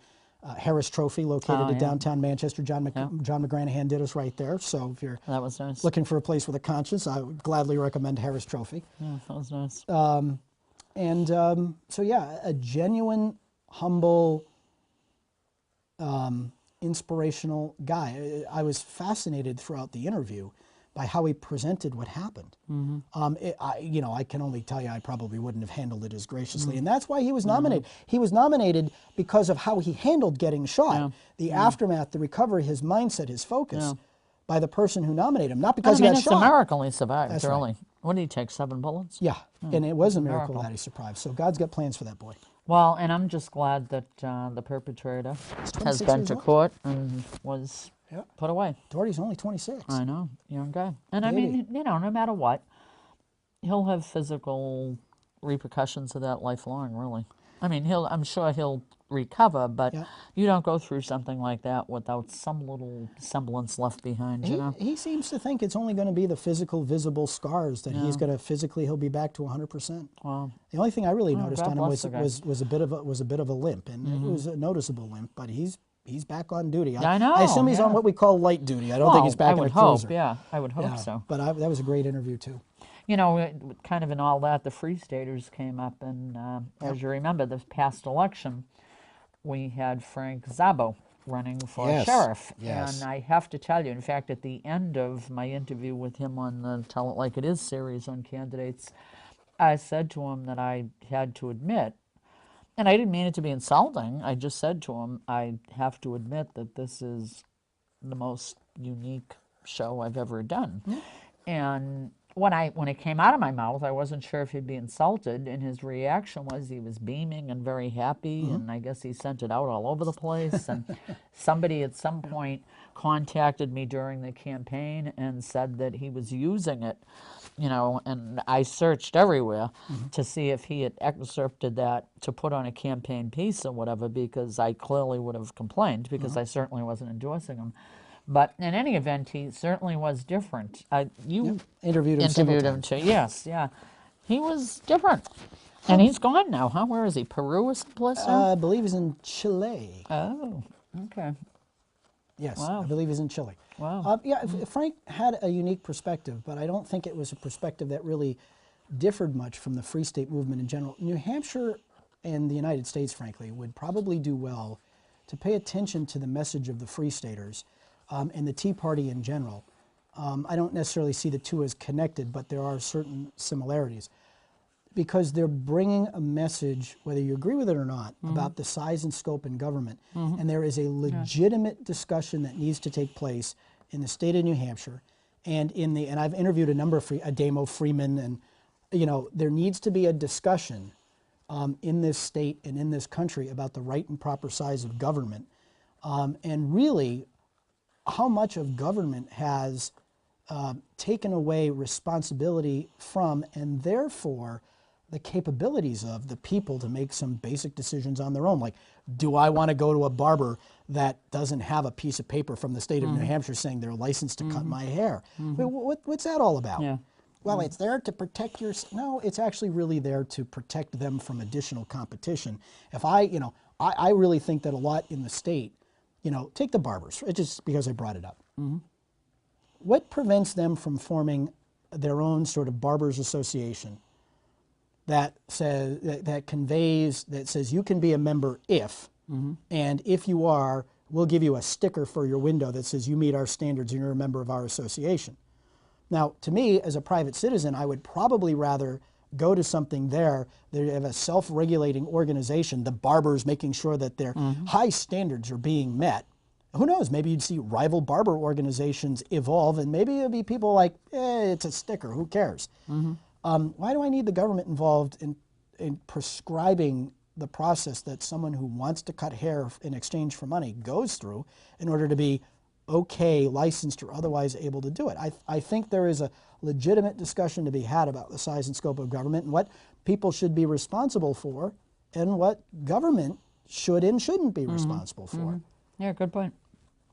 Harris Trophy, located at downtown Manchester. John McGranahan did us right there. So if you're looking for a place with a conscience, I would gladly recommend Harris Trophy. Yeah, that was nice. So yeah, a genuine, humble, inspirational guy. I was fascinated throughout the interview by how he presented what happened. You know, I can only tell you I probably wouldn't have handled it as graciously, and that's why he was nominated. He was nominated because of how he handled getting shot, the aftermath, the recovery, his mindset, his focus, by the person who nominated him, not because he got shot. It's a miracle he survived, that's really. Right. What did he take, 7 bullets? Yeah, and it was a miracle that he survived. So God's got plans for that boy. Well, and I'm just glad that the perpetrator has been to court and was put away. Doherty's only 26. I know, young guy. And I mean, you know, no matter what, he'll have physical repercussions of that lifelong, really. I mean, I'm sure he'll recover, but you don't go through something like that without some little semblance left behind, you know? He seems to think it's only going to be the physical, visible scars that he's going to he'll be back to 100%. Wow. The only thing I really noticed on him was a bit of a limp, and it was a noticeable limp, but he's back on duty. I know. I assume he's on what we call light duty. I don't think he's back in a cruiser. I would hope so. But that was a great interview too. You know, kind of in all that, the Free Staters came up, and as you remember, this past election, we had Frank Szabo running for sheriff. And I have to tell you, in fact, at the end of my interview with him on the Tell It Like It Is series on candidates, I said to him that I had to admit, and I didn't mean it to be insulting, I just said to him, I have to admit that this is the most unique show I've ever done. And when it came out of my mouth, I wasn't sure if he'd be insulted, and his reaction was he was beaming and very happy, and I guess he sent it out all over the place. And somebody at some point contacted me during the campaign and said that he was using it, you know, and I searched everywhere to see if he had excerpted that to put on a campaign piece or whatever, because I clearly would have complained, because I certainly wasn't endorsing him. But in any event, he certainly was different. You interviewed him too. Yes, yeah. He was different. And he's gone now, huh? Where is he? Peru or someplace? I believe he's in Chile. Oh, okay. Yes, wow. I believe he's in Chile. Wow. Frank had a unique perspective, but I don't think it was a perspective that really differed much from the Free State movement in general. New Hampshire and the United States, frankly, would probably do well to pay attention to the message of the Free Staters and the Tea Party in general. I don't necessarily see the two as connected, but there are certain similarities, because they're bringing a message, whether you agree with it or not, about the size and scope in government. And there is a legitimate discussion that needs to take place in the state of New Hampshire, and I've interviewed a number of Adamo Freeman, and you know, there needs to be a discussion in this state and in this country about the right and proper size of government, and really how much of government has taken away responsibility from, and therefore the capabilities of the people to make some basic decisions on their own. Like, do I want to go to a barber that doesn't have a piece of paper from the state of New Hampshire saying they're licensed to cut my hair? I mean, what's that all about? Yeah. Well, it's there to protect your... No, it's actually really there to protect them from additional competition. If I really think that a lot in the state, take the barbers, it's just because I brought it up. What prevents them from forming their own sort of barbers association that says, that says you can be a member if, and if you are, we'll give you a sticker for your window that says you meet our standards and you're a member of our association. Now, to me, as a private citizen, I would probably rather go to something there. They have a self-regulating organization, the barbers making sure that their high standards are being met. Who knows, maybe you'd see rival barber organizations evolve, and maybe it'll be people like, it's a sticker, who cares? Why do I need the government involved in prescribing the process that someone who wants to cut hair in exchange for money goes through in order to be okay, licensed or otherwise able to do it? I think there is a legitimate discussion to be had about the size and scope of government and what people should be responsible for and what government should and shouldn't be responsible for. Yeah, good point.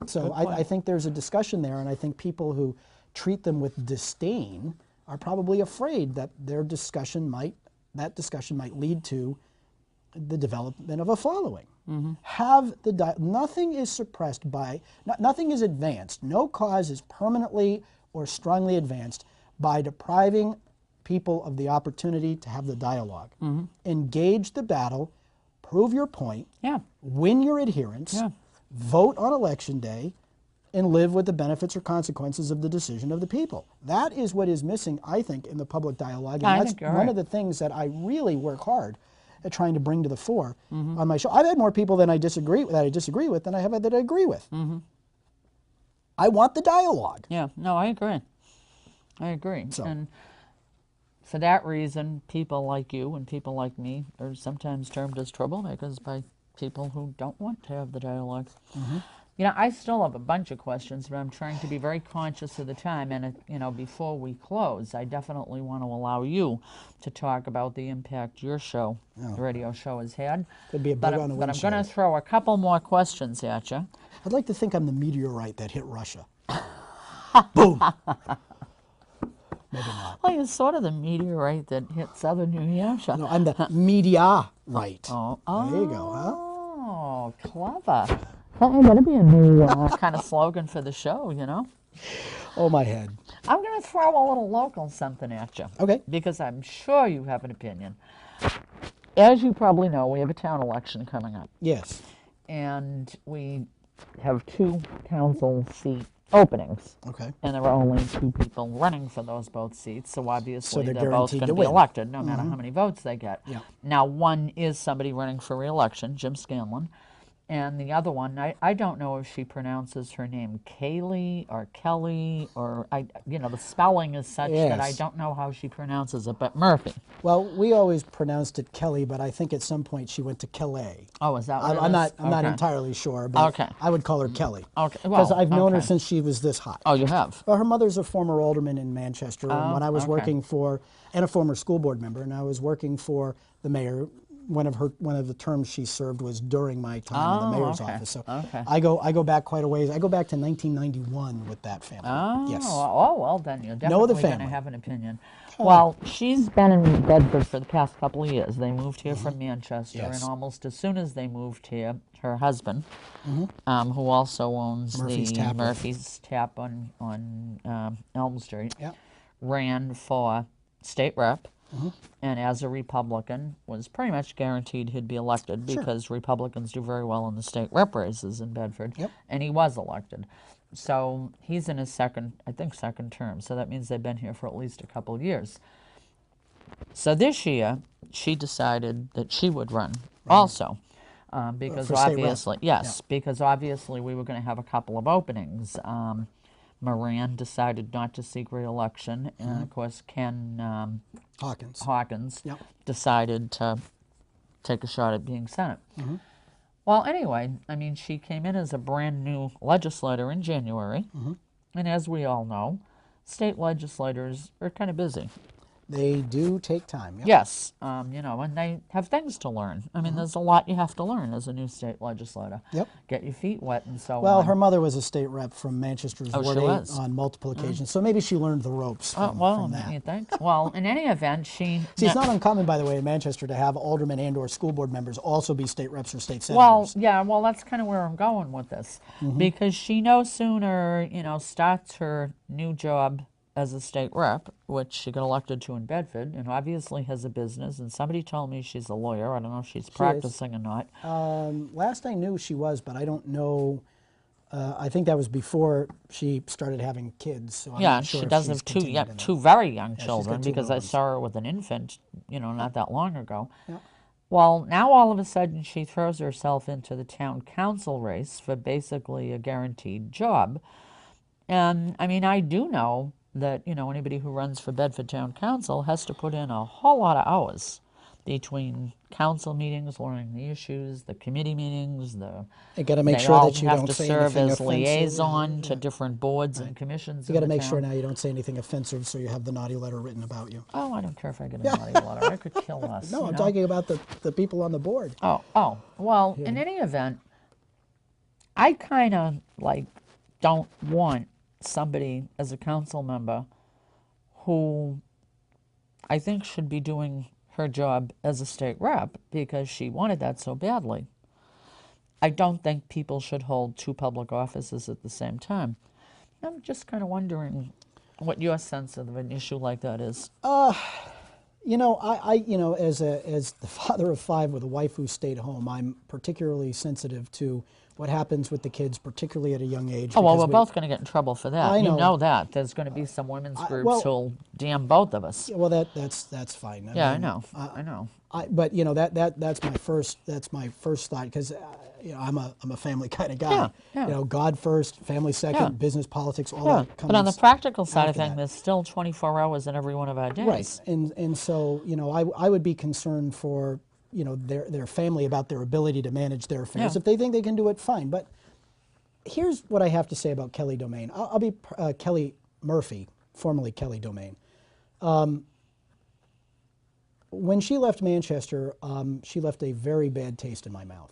So I think there's a discussion there, and I think people who treat them with disdain are probably afraid that that discussion might lead to the development of a following. Nothing is suppressed by, nothing is advanced. No cause is permanently or strongly advanced by depriving people of the opportunity to have the dialogue. Engage the battle, prove your point, win your adherence, vote on election day, and live with the benefits or consequences of the decision of the people. That is what is missing, I think, in the public dialogue. And that's one of the things that I really work hard at trying to bring to the fore on my show. I've had more people that I disagree with than I have that I agree with. I want the dialogue. Yeah, no, I agree. So. And for that reason, people like you and people like me are sometimes termed as troublemakers by people who don't want to have the dialogue. I still have a bunch of questions, but I'm trying to be very conscious of the time. And, before we close, I definitely want to allow you to talk about the impact your show, the radio show, has had. Could be a bug on the windshield. But I'm going to throw a couple more questions at you. I'd like to think I'm the meteorite that hit Russia. Boom! Maybe not. Well, you're sort of the meteorite that hit southern New Hampshire. No, I'm the media-rite. Oh, there you go, huh? Oh, clever. That'd be a new kind of slogan for the show, Oh, my head. I'm going to throw a little local something at you. Okay. Because I'm sure you have an opinion. As you probably know, we have a town election coming up. Yes. And we have 2 council seat openings. Okay. And there are only 2 people running for those both seats, so obviously they're they're both guaranteed going to to be win. elected, no matter how many votes they get. Yeah. Now, one is somebody running for re-election, Jim Scanlon, and the other one, I don't know if she pronounces her name Kaylee or Kelly, or the spelling is such that I don't know how she pronounces it, but Murphy. Well, we always pronounced it Kelly, but I think at some point she went to Calais. Oh, is that what I'm it is? not entirely sure, but I would call her Kelly. Okay. Because I've known her since she was this hot. Oh, you have? Well, her mother's a former alderman in Manchester, and when I was working for, and a former school board member, and I was working for the mayor. One of the terms she served was during my time in the mayor's office. So I go back quite a ways. I go back to 1991 with that family. Oh, yes. Well, then you're definitely going to have an opinion. Oh. Well, she's been in Bedford for the past couple of years. They moved here from Manchester, and almost as soon as they moved here, her husband, who also owns Murphy's Tap on Elm Street, ran for state rep. And as a Republican, was pretty much guaranteed he'd be elected because Republicans do very well in the state rep races in Bedford, and he was elected. So he's in his second term, so that means they've been here for at least a couple of years. So this year, she decided that she would run also, because obviously, because obviously we were going to have a couple of openings. Moran decided not to seek re-election, and of course Ken Hawkins decided to take a shot at being Senate. Well, anyway, she came in as a brand new legislator in January, and as we all know, state legislators are kind of busy. They do take time. Yep. Yes, you know, and they have things to learn. I mean, there's a lot you have to learn as a new state legislator. Yep. Get your feet wet and so Well, on. her mother was a state rep from Manchester's Oh, Ward she 8 was? on multiple occasions, so maybe she learned the ropes from, well, from that. you think? Well, in any event, she... See, it's not uncommon, by the way, in Manchester to have aldermen and or school board members also be state reps or state Well, senators. yeah, well, that's kind of where I'm going with this. Because she no sooner, you know, starts her new job as a state rep, which she got elected to in Bedford, and obviously has a business, and somebody told me she's a lawyer. I don't know if she's practicing or not. Last I knew she was, but I don't know. I think that was before she started having kids. So I'm Yeah, not and sure she if does she's have continued in it. two very young she's got children, two because little I ones. saw her with an infant, you know, not that long ago. Yep. Well, now all of a sudden she throws herself into the town council race for basically a guaranteed job. And I mean, I do know that, you know, anybody who runs for Bedford Town Council has to put in a whole lot of hours between council meetings, learning the issues, the committee meetings, You got to make they sure all that you have don't to say serve anything as offensive. liaison to different boards and commissions You in got to the make sure town. now you don't say anything offensive, so you have the naughty letter written about you. Oh, I don't care if I get a naughty letter. I could kill us. No, you I'm know? talking about the people on the board. Oh. Well, in any event, I kind of like don't want somebody as a council member who I think should be doing her job as a state rep because she wanted that so badly. I don't think people should hold two public offices at the same time. I'm just kind of wondering what your sense of an issue like that is. You know, as the father of 5 with a wife who stayed home, I'm particularly sensitive to what happens with the kids, particularly at a young age. Oh, well, because we're both going to get in trouble for that. I You know. know that. There's going to be some women's groups well- who'll damn both of us. Well, that's fine. Yeah, I mean, know. I know. But you know that's my first thought because you know I'm a family kind of guy. Yeah. You know, God first, family second, Yeah. business, politics, all Yeah, that comes. but on the practical side of after things, that. there's still 24 hours in every one of our days. Right, and so you know I would be concerned for you know their family about their ability to manage their affairs. Yeah. If they think they can do it, fine. But here's what I have to say about Kelly Domain. I'll be Kelly Murphy, formerly Kelly Domain. When she left Manchester, she left a very bad taste in my mouth.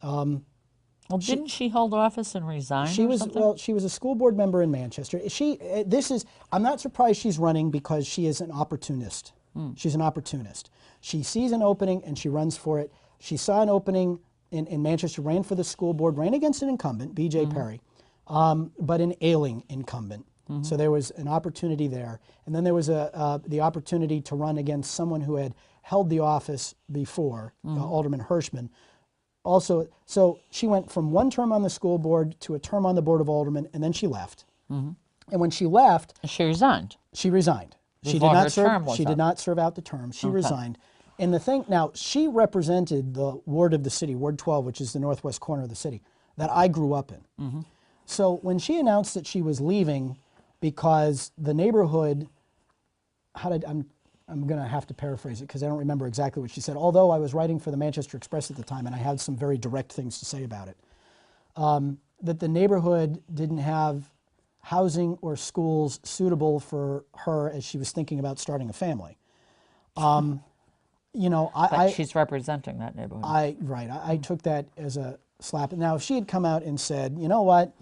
Well, didn't she hold office and resign She or was something? she was a school board member in Manchester. I'm not surprised she's running because she is an opportunist. She's an opportunist. She sees an opening and she runs for it. She saw an opening in Manchester, ran for the school board, ran against an incumbent, B.J. Perry, but an ailing incumbent. So there was an opportunity there. And then there was the opportunity to run against someone who had held the office before, Alderman Hirschman. Also, so she went from one term on the school board to a term on the Board of Aldermen, and then she left. And when she left, She resigned. she resigned. She did Before her not serve. term was She did up. not serve out the term. She resigned. And the thing now, she represented the ward of the city, Ward 12, which is the northwest corner of the city, that I grew up in. So when she announced that she was leaving, because the neighborhood, I'm going to have to paraphrase it because I don't remember exactly what she said. Although I was writing for the Manchester Express at the time, and I had some very direct things to say about it. That the neighborhood didn't have housing or schools suitable for her as she was thinking about starting a family. You know, But she's representing that neighborhood. I took that as a slap. Now, if she had come out and said, you know what,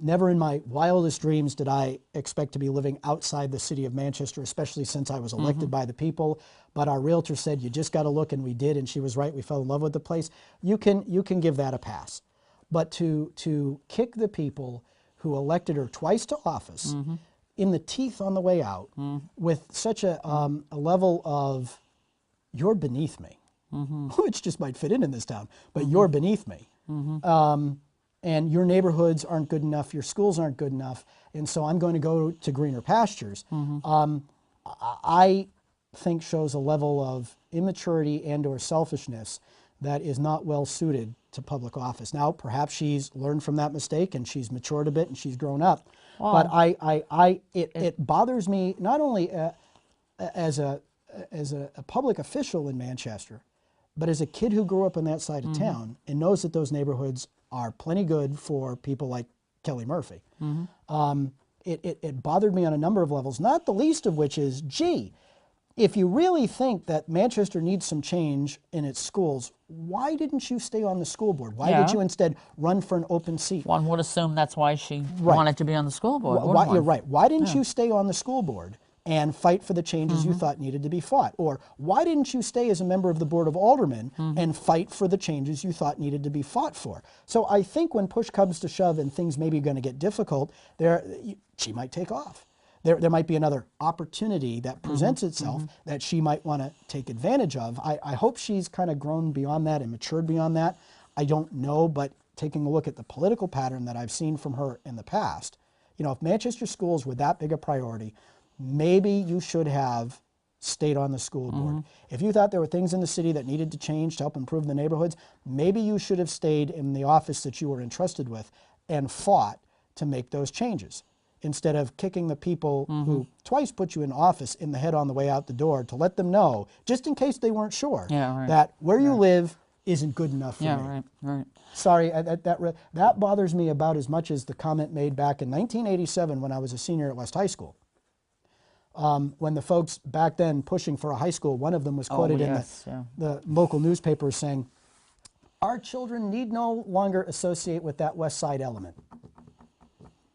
never in my wildest dreams did I expect to be living outside the city of Manchester, especially since I was elected by the people. But our realtor said, you just got to look, and we did, and she was right. We fell in love with the place. You can give that a pass. But to kick the people who elected her twice to office in the teeth on the way out with such a level of, you're beneath me, which just might fit in this town, but you're beneath me. And your neighborhoods aren't good enough, your schools aren't good enough, and so I'm going to go to greener pastures. I think shows a level of immaturity and or selfishness that is not well suited to public office. Now, perhaps she's learned from that mistake and she's matured a bit and she's grown up. But it bothers me not only as a public official in Manchester, but as a kid who grew up on that side of town and knows that those neighborhoods are plenty good for people like Kelly Murphy. it bothered me on a number of levels, not the least of which is, gee, if you really think that Manchester needs some change in its schools, why didn't you stay on the school board? Why did you instead run for an open seat? One would assume that's why she wanted to be on the school board. You're right. Why didn't you stay on the school board and fight for the changes you thought needed to be fought? Or why didn't you stay as a member of the Board of Aldermen and fight for the changes you thought needed to be fought for? So I think when push comes to shove and things maybe are going to get difficult, she might take off. There might be another opportunity that presents itself that she might want to take advantage of. I hope she's kind of grown beyond that and matured beyond that. I don't know, but taking a look at the political pattern that I've seen from her in the past, if Manchester schools were that big a priority, maybe you should have stayed on the school board. If you thought there were things in the city that needed to change to help improve the neighborhoods, maybe you should have stayed in the office that you were entrusted with and fought to make those changes, instead of kicking the people who twice put you in office in the head on the way out the door, to let them know, just in case they weren't sure, that where you live isn't good enough for me. Right. Sorry, that bothers me about as much as the comment made back in 1987 when I was a senior at West High School. When the folks back then pushing for a high school, one of them was quoted in the local newspaper saying, "Our children need no longer associate with that West Side element."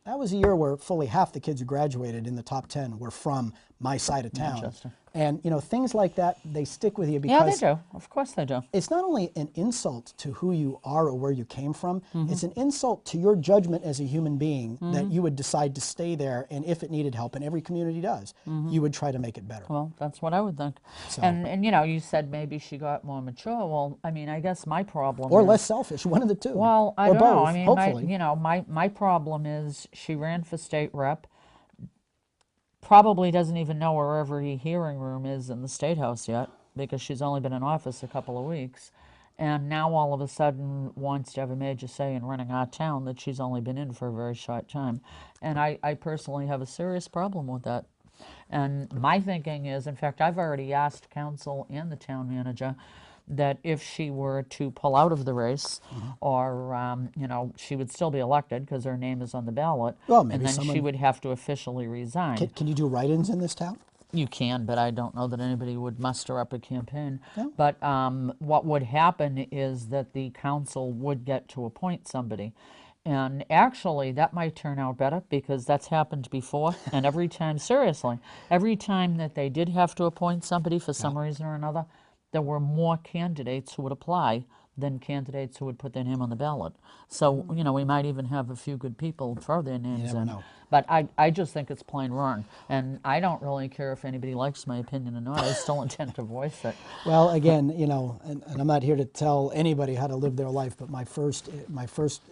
That was a year where fully half the kids who graduated in the top 10 were from my side of town. Manchester. And things like that, they stick with you because they do. Of course they do. it's not only an insult to who you are or where you came from, it's an insult to your judgment as a human being that you would decide to stay there, and if it needed help, and every community does, you would try to make it better. Well, that's what I would think. So- And you said maybe she got more mature. Well, I mean, I guess my problem Or is, less selfish, one of the two. well, I or don't both, know. I mean, hopefully. my problem is she ran for state rep, probably doesn't even know where every hearing room is in the State House yet, because she's only been in office a couple of weeks, and now all of a sudden wants to have a major say in running our town that she's only been in for a very short time. And I personally have a serious problem with that. And my thinking is, in fact, I've already asked council and the town manager that if she were to pull out of the race, or she would still be elected because her name is on the ballot, Well, maybe and then she someone- would have to officially resign. Can you do write-ins in this town? You can, but I don't know that anybody would muster up a campaign. No. But what would happen is that the council would get to appoint somebody. And actually, that might turn out better, because that's happened before. And every time, seriously, every time that they did have to appoint somebody for some reason or another, there were more candidates who would apply than candidates who would put their name on the ballot. So, we might even have a few good people throw their names never in. know. But I just think it's plain wrong. And I don't really care if anybody likes my opinion or not. I still intend to voice it. Well, again, and I'm not here to tell anybody how to live their life, but my first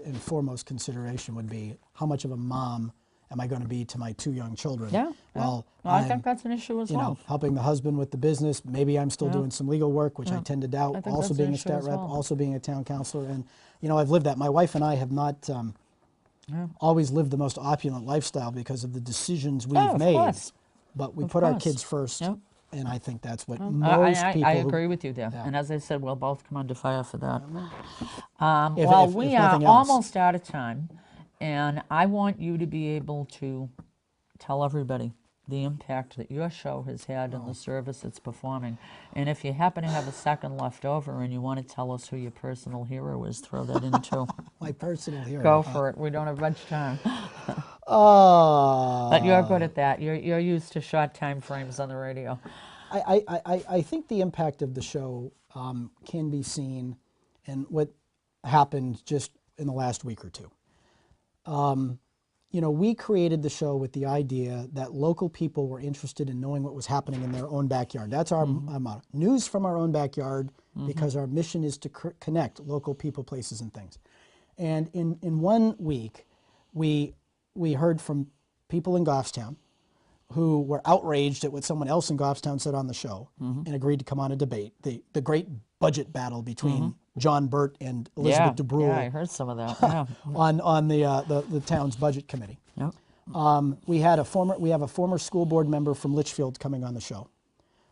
and foremost consideration would be, how much of a mom am I going to be to my two young children? Yeah. Well, I think that's an issue as well. helping the husband with the business. Maybe I'm still doing some legal work, which I tend to doubt. I think Also that's being an a issue stat as rep, well. also being a town councilor, and I've lived that. My wife and I have not always lived the most opulent lifestyle because of the decisions we've of made. course. But we Of put our course. kids first, Yep. and I think that's what I most people. I who- agree with you there. And as I said, we'll both come under fire for that. If- Well, if we are nothing else. almost out of time, and I want you to be able to tell everybody the impact that your show has had in the service it's performing. And if you happen to have a second left over and you want to tell us who your personal hero is, throw that in too. My personal hero. Go for it. We don't have much time. Oh. But you're good at that. You're used to short time frames on the radio. I think the impact of the show can be seen in what happened just in the last week or two. We created the show with the idea that local people were interested in knowing what was happening in their own backyard. That's our motto. News from our own backyard, because our mission is to connect local people, places, and things. And in 1 week, we heard from people in Goffstown who were outraged at what someone else in Goffstown said on the show and agreed to come on a debate, the great budget battle between John Burt and Elizabeth DeBrule. Yeah, I heard some of that. Yeah. on the town's budget committee. Yep. We have a former school board member from Litchfield coming on the show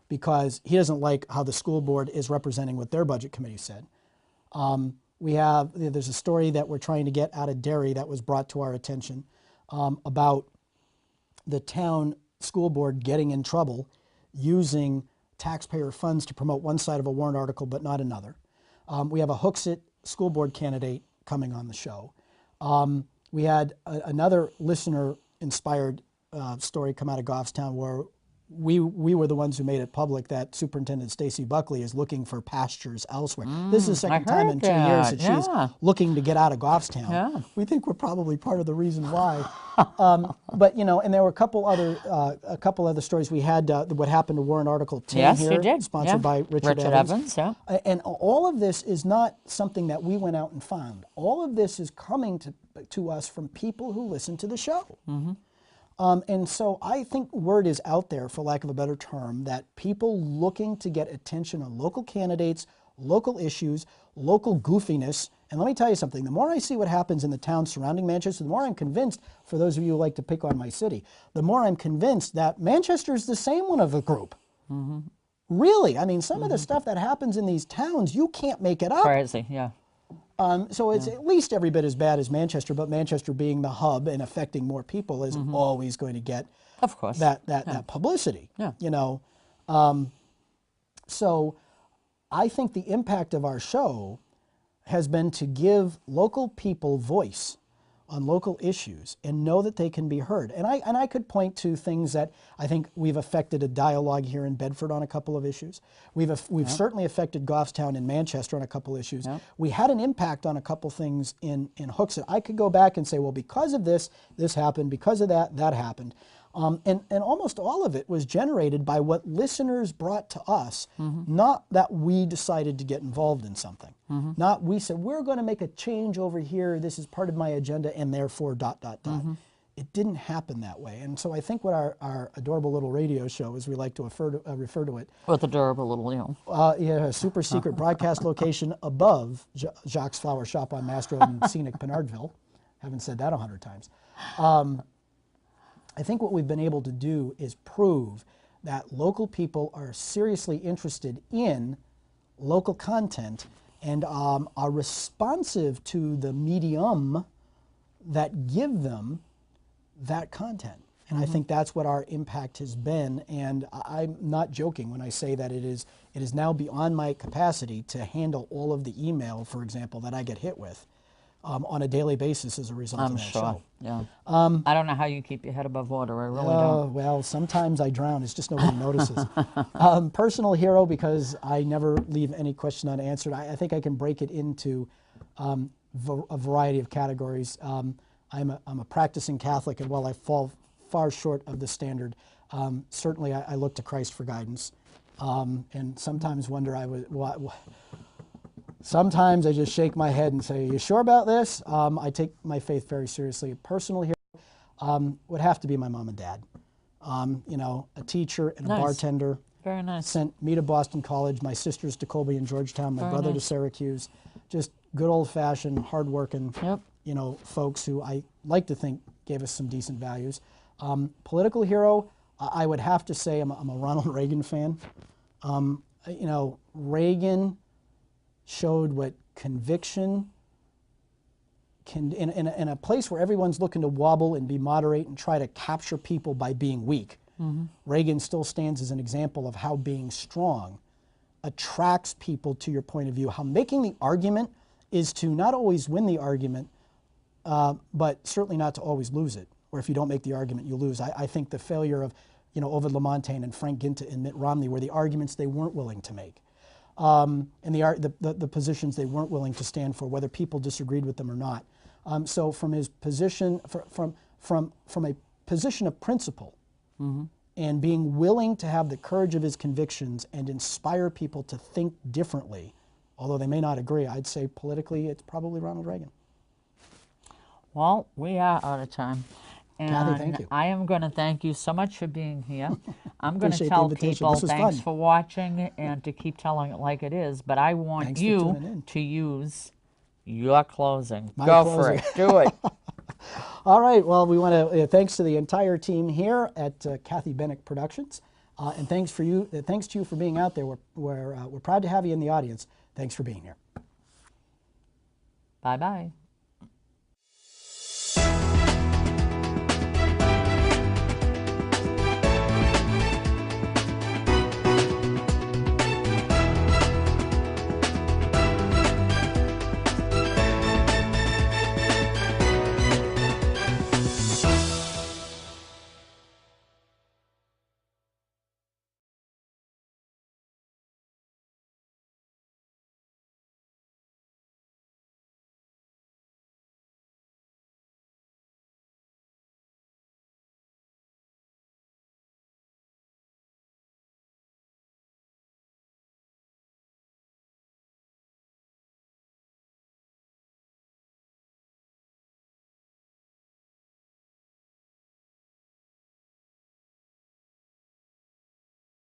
because he doesn't like how the school board is representing what their budget committee said. There's a story that we're trying to get out of Derry that was brought to our attention about the town school board getting in trouble using taxpayer funds to promote one side of a warrant article but not another. We have a Hooksett school board candidate coming on the show. We had another listener-inspired story come out of Goffstown where we were the ones who made it public that Superintendent Stacy Buckley is looking for pastures elsewhere. This is the second time in 2 years that she's looking to get out of Goffstown. Yeah. We think we're probably part of the reason why. But, you know, and there were a couple other stories. We had what happened to Warrant Article 10 Yes, here, you did. sponsored by Richard Evans. Yeah. And all of this is not something that we went out and found. All of this is coming to us from people who listen to the show. And so I think word is out there, for lack of a better term, that people looking to get attention on local candidates, local issues, local goofiness. And let me tell you something, the more I see what happens in the towns surrounding Manchester, the more I'm convinced, for those of you who like to pick on my city, the more I'm convinced that Manchester is the same one of the group. Really, I mean, some of the stuff that happens in these towns, you can't make it up. Crazy, yeah. So it's at least every bit as bad as Manchester, but Manchester being the hub and affecting more people is always going to get Of course. that publicity. Yeah. You know, so I think the impact of our show has been to give local people voice on local issues and know that they can be heard. And I could point to things that I think we've affected a dialogue here in Bedford on a couple of issues. We've certainly affected Goffstown and Manchester on a couple issues. We had an impact on a couple things in Hooksett. I could go back and say, well, because of this, this happened. Because of that, that happened. And almost all of it was generated by what listeners brought to us, not that we decided to get involved in something. Not we said, we're going to make a change over here, this is part of my agenda, and therefore ... It didn't happen that way. And so I think what our adorable little radio show, as we like to refer to it. With adorable little, you know. A super secret broadcast location above Jacques' Flower Shop on Mass Road in scenic Penardville. Haven't said that 100 times. I think what we've been able to do is prove that local people are seriously interested in local content and are responsive to the medium that give them that content. And I think that's what our impact has been. And I'm not joking when I say that it is now beyond my capacity to handle all of the email, for example, that I get hit with on a daily basis as a result of that show. Yeah. I don't know how you keep your head above water. I really don't. Well, sometimes I drown. It's just nobody notices. Personal hero, because I never leave any question unanswered. I think I can break it into a variety of categories. I'm a practicing Catholic, and while I fall far short of the standard, certainly I look to Christ for guidance, and sometimes wonder sometimes I just shake my head and say, "You sure about this?" I take my faith very seriously. A personal hero would have to be my mom and dad. You know, a teacher and a bartender. Very nice. Sent me to Boston College, my sisters to Colby and Georgetown, my brother to Syracuse. Just good old-fashioned, hard-working, you know, folks who I like to think gave us some decent values. Political hero, I would have to say I'm a Ronald Reagan fan. You know, Reagan showed what conviction can, in a place where everyone's looking to wobble and be moderate and try to capture people by being weak. Reagan still stands as an example of how being strong attracts people to your point of view, how making the argument is to not always win the argument, but certainly not to always lose it. Or if you don't make the argument, you lose. I think the failure of, you know, Ovid Lamontagne and Frank Ginta and Mitt Romney were the arguments they weren't willing to make, and the positions they weren't willing to stand for, whether people disagreed with them or not. So from his position, from a position of principle, and being willing to have the courage of his convictions and inspire people to think differently, although they may not agree, I'd say politically it's probably Ronald Reagan. Well, we are out of time. And Kathy, thank you. I am going to thank you so much for being here. I'm going to Appreciate the tell invitation. people This was thanks fun. for watching and to keep telling it like it is, but I want Thanks for you tuning in. to use your closing. My Go closing. for it. Do it. All right. Well, we want to thanks to the entire team here at Kathy Benuck Productions, and thanks to you for being out there. We're proud to have you in the audience. Thanks for being here. Bye-bye.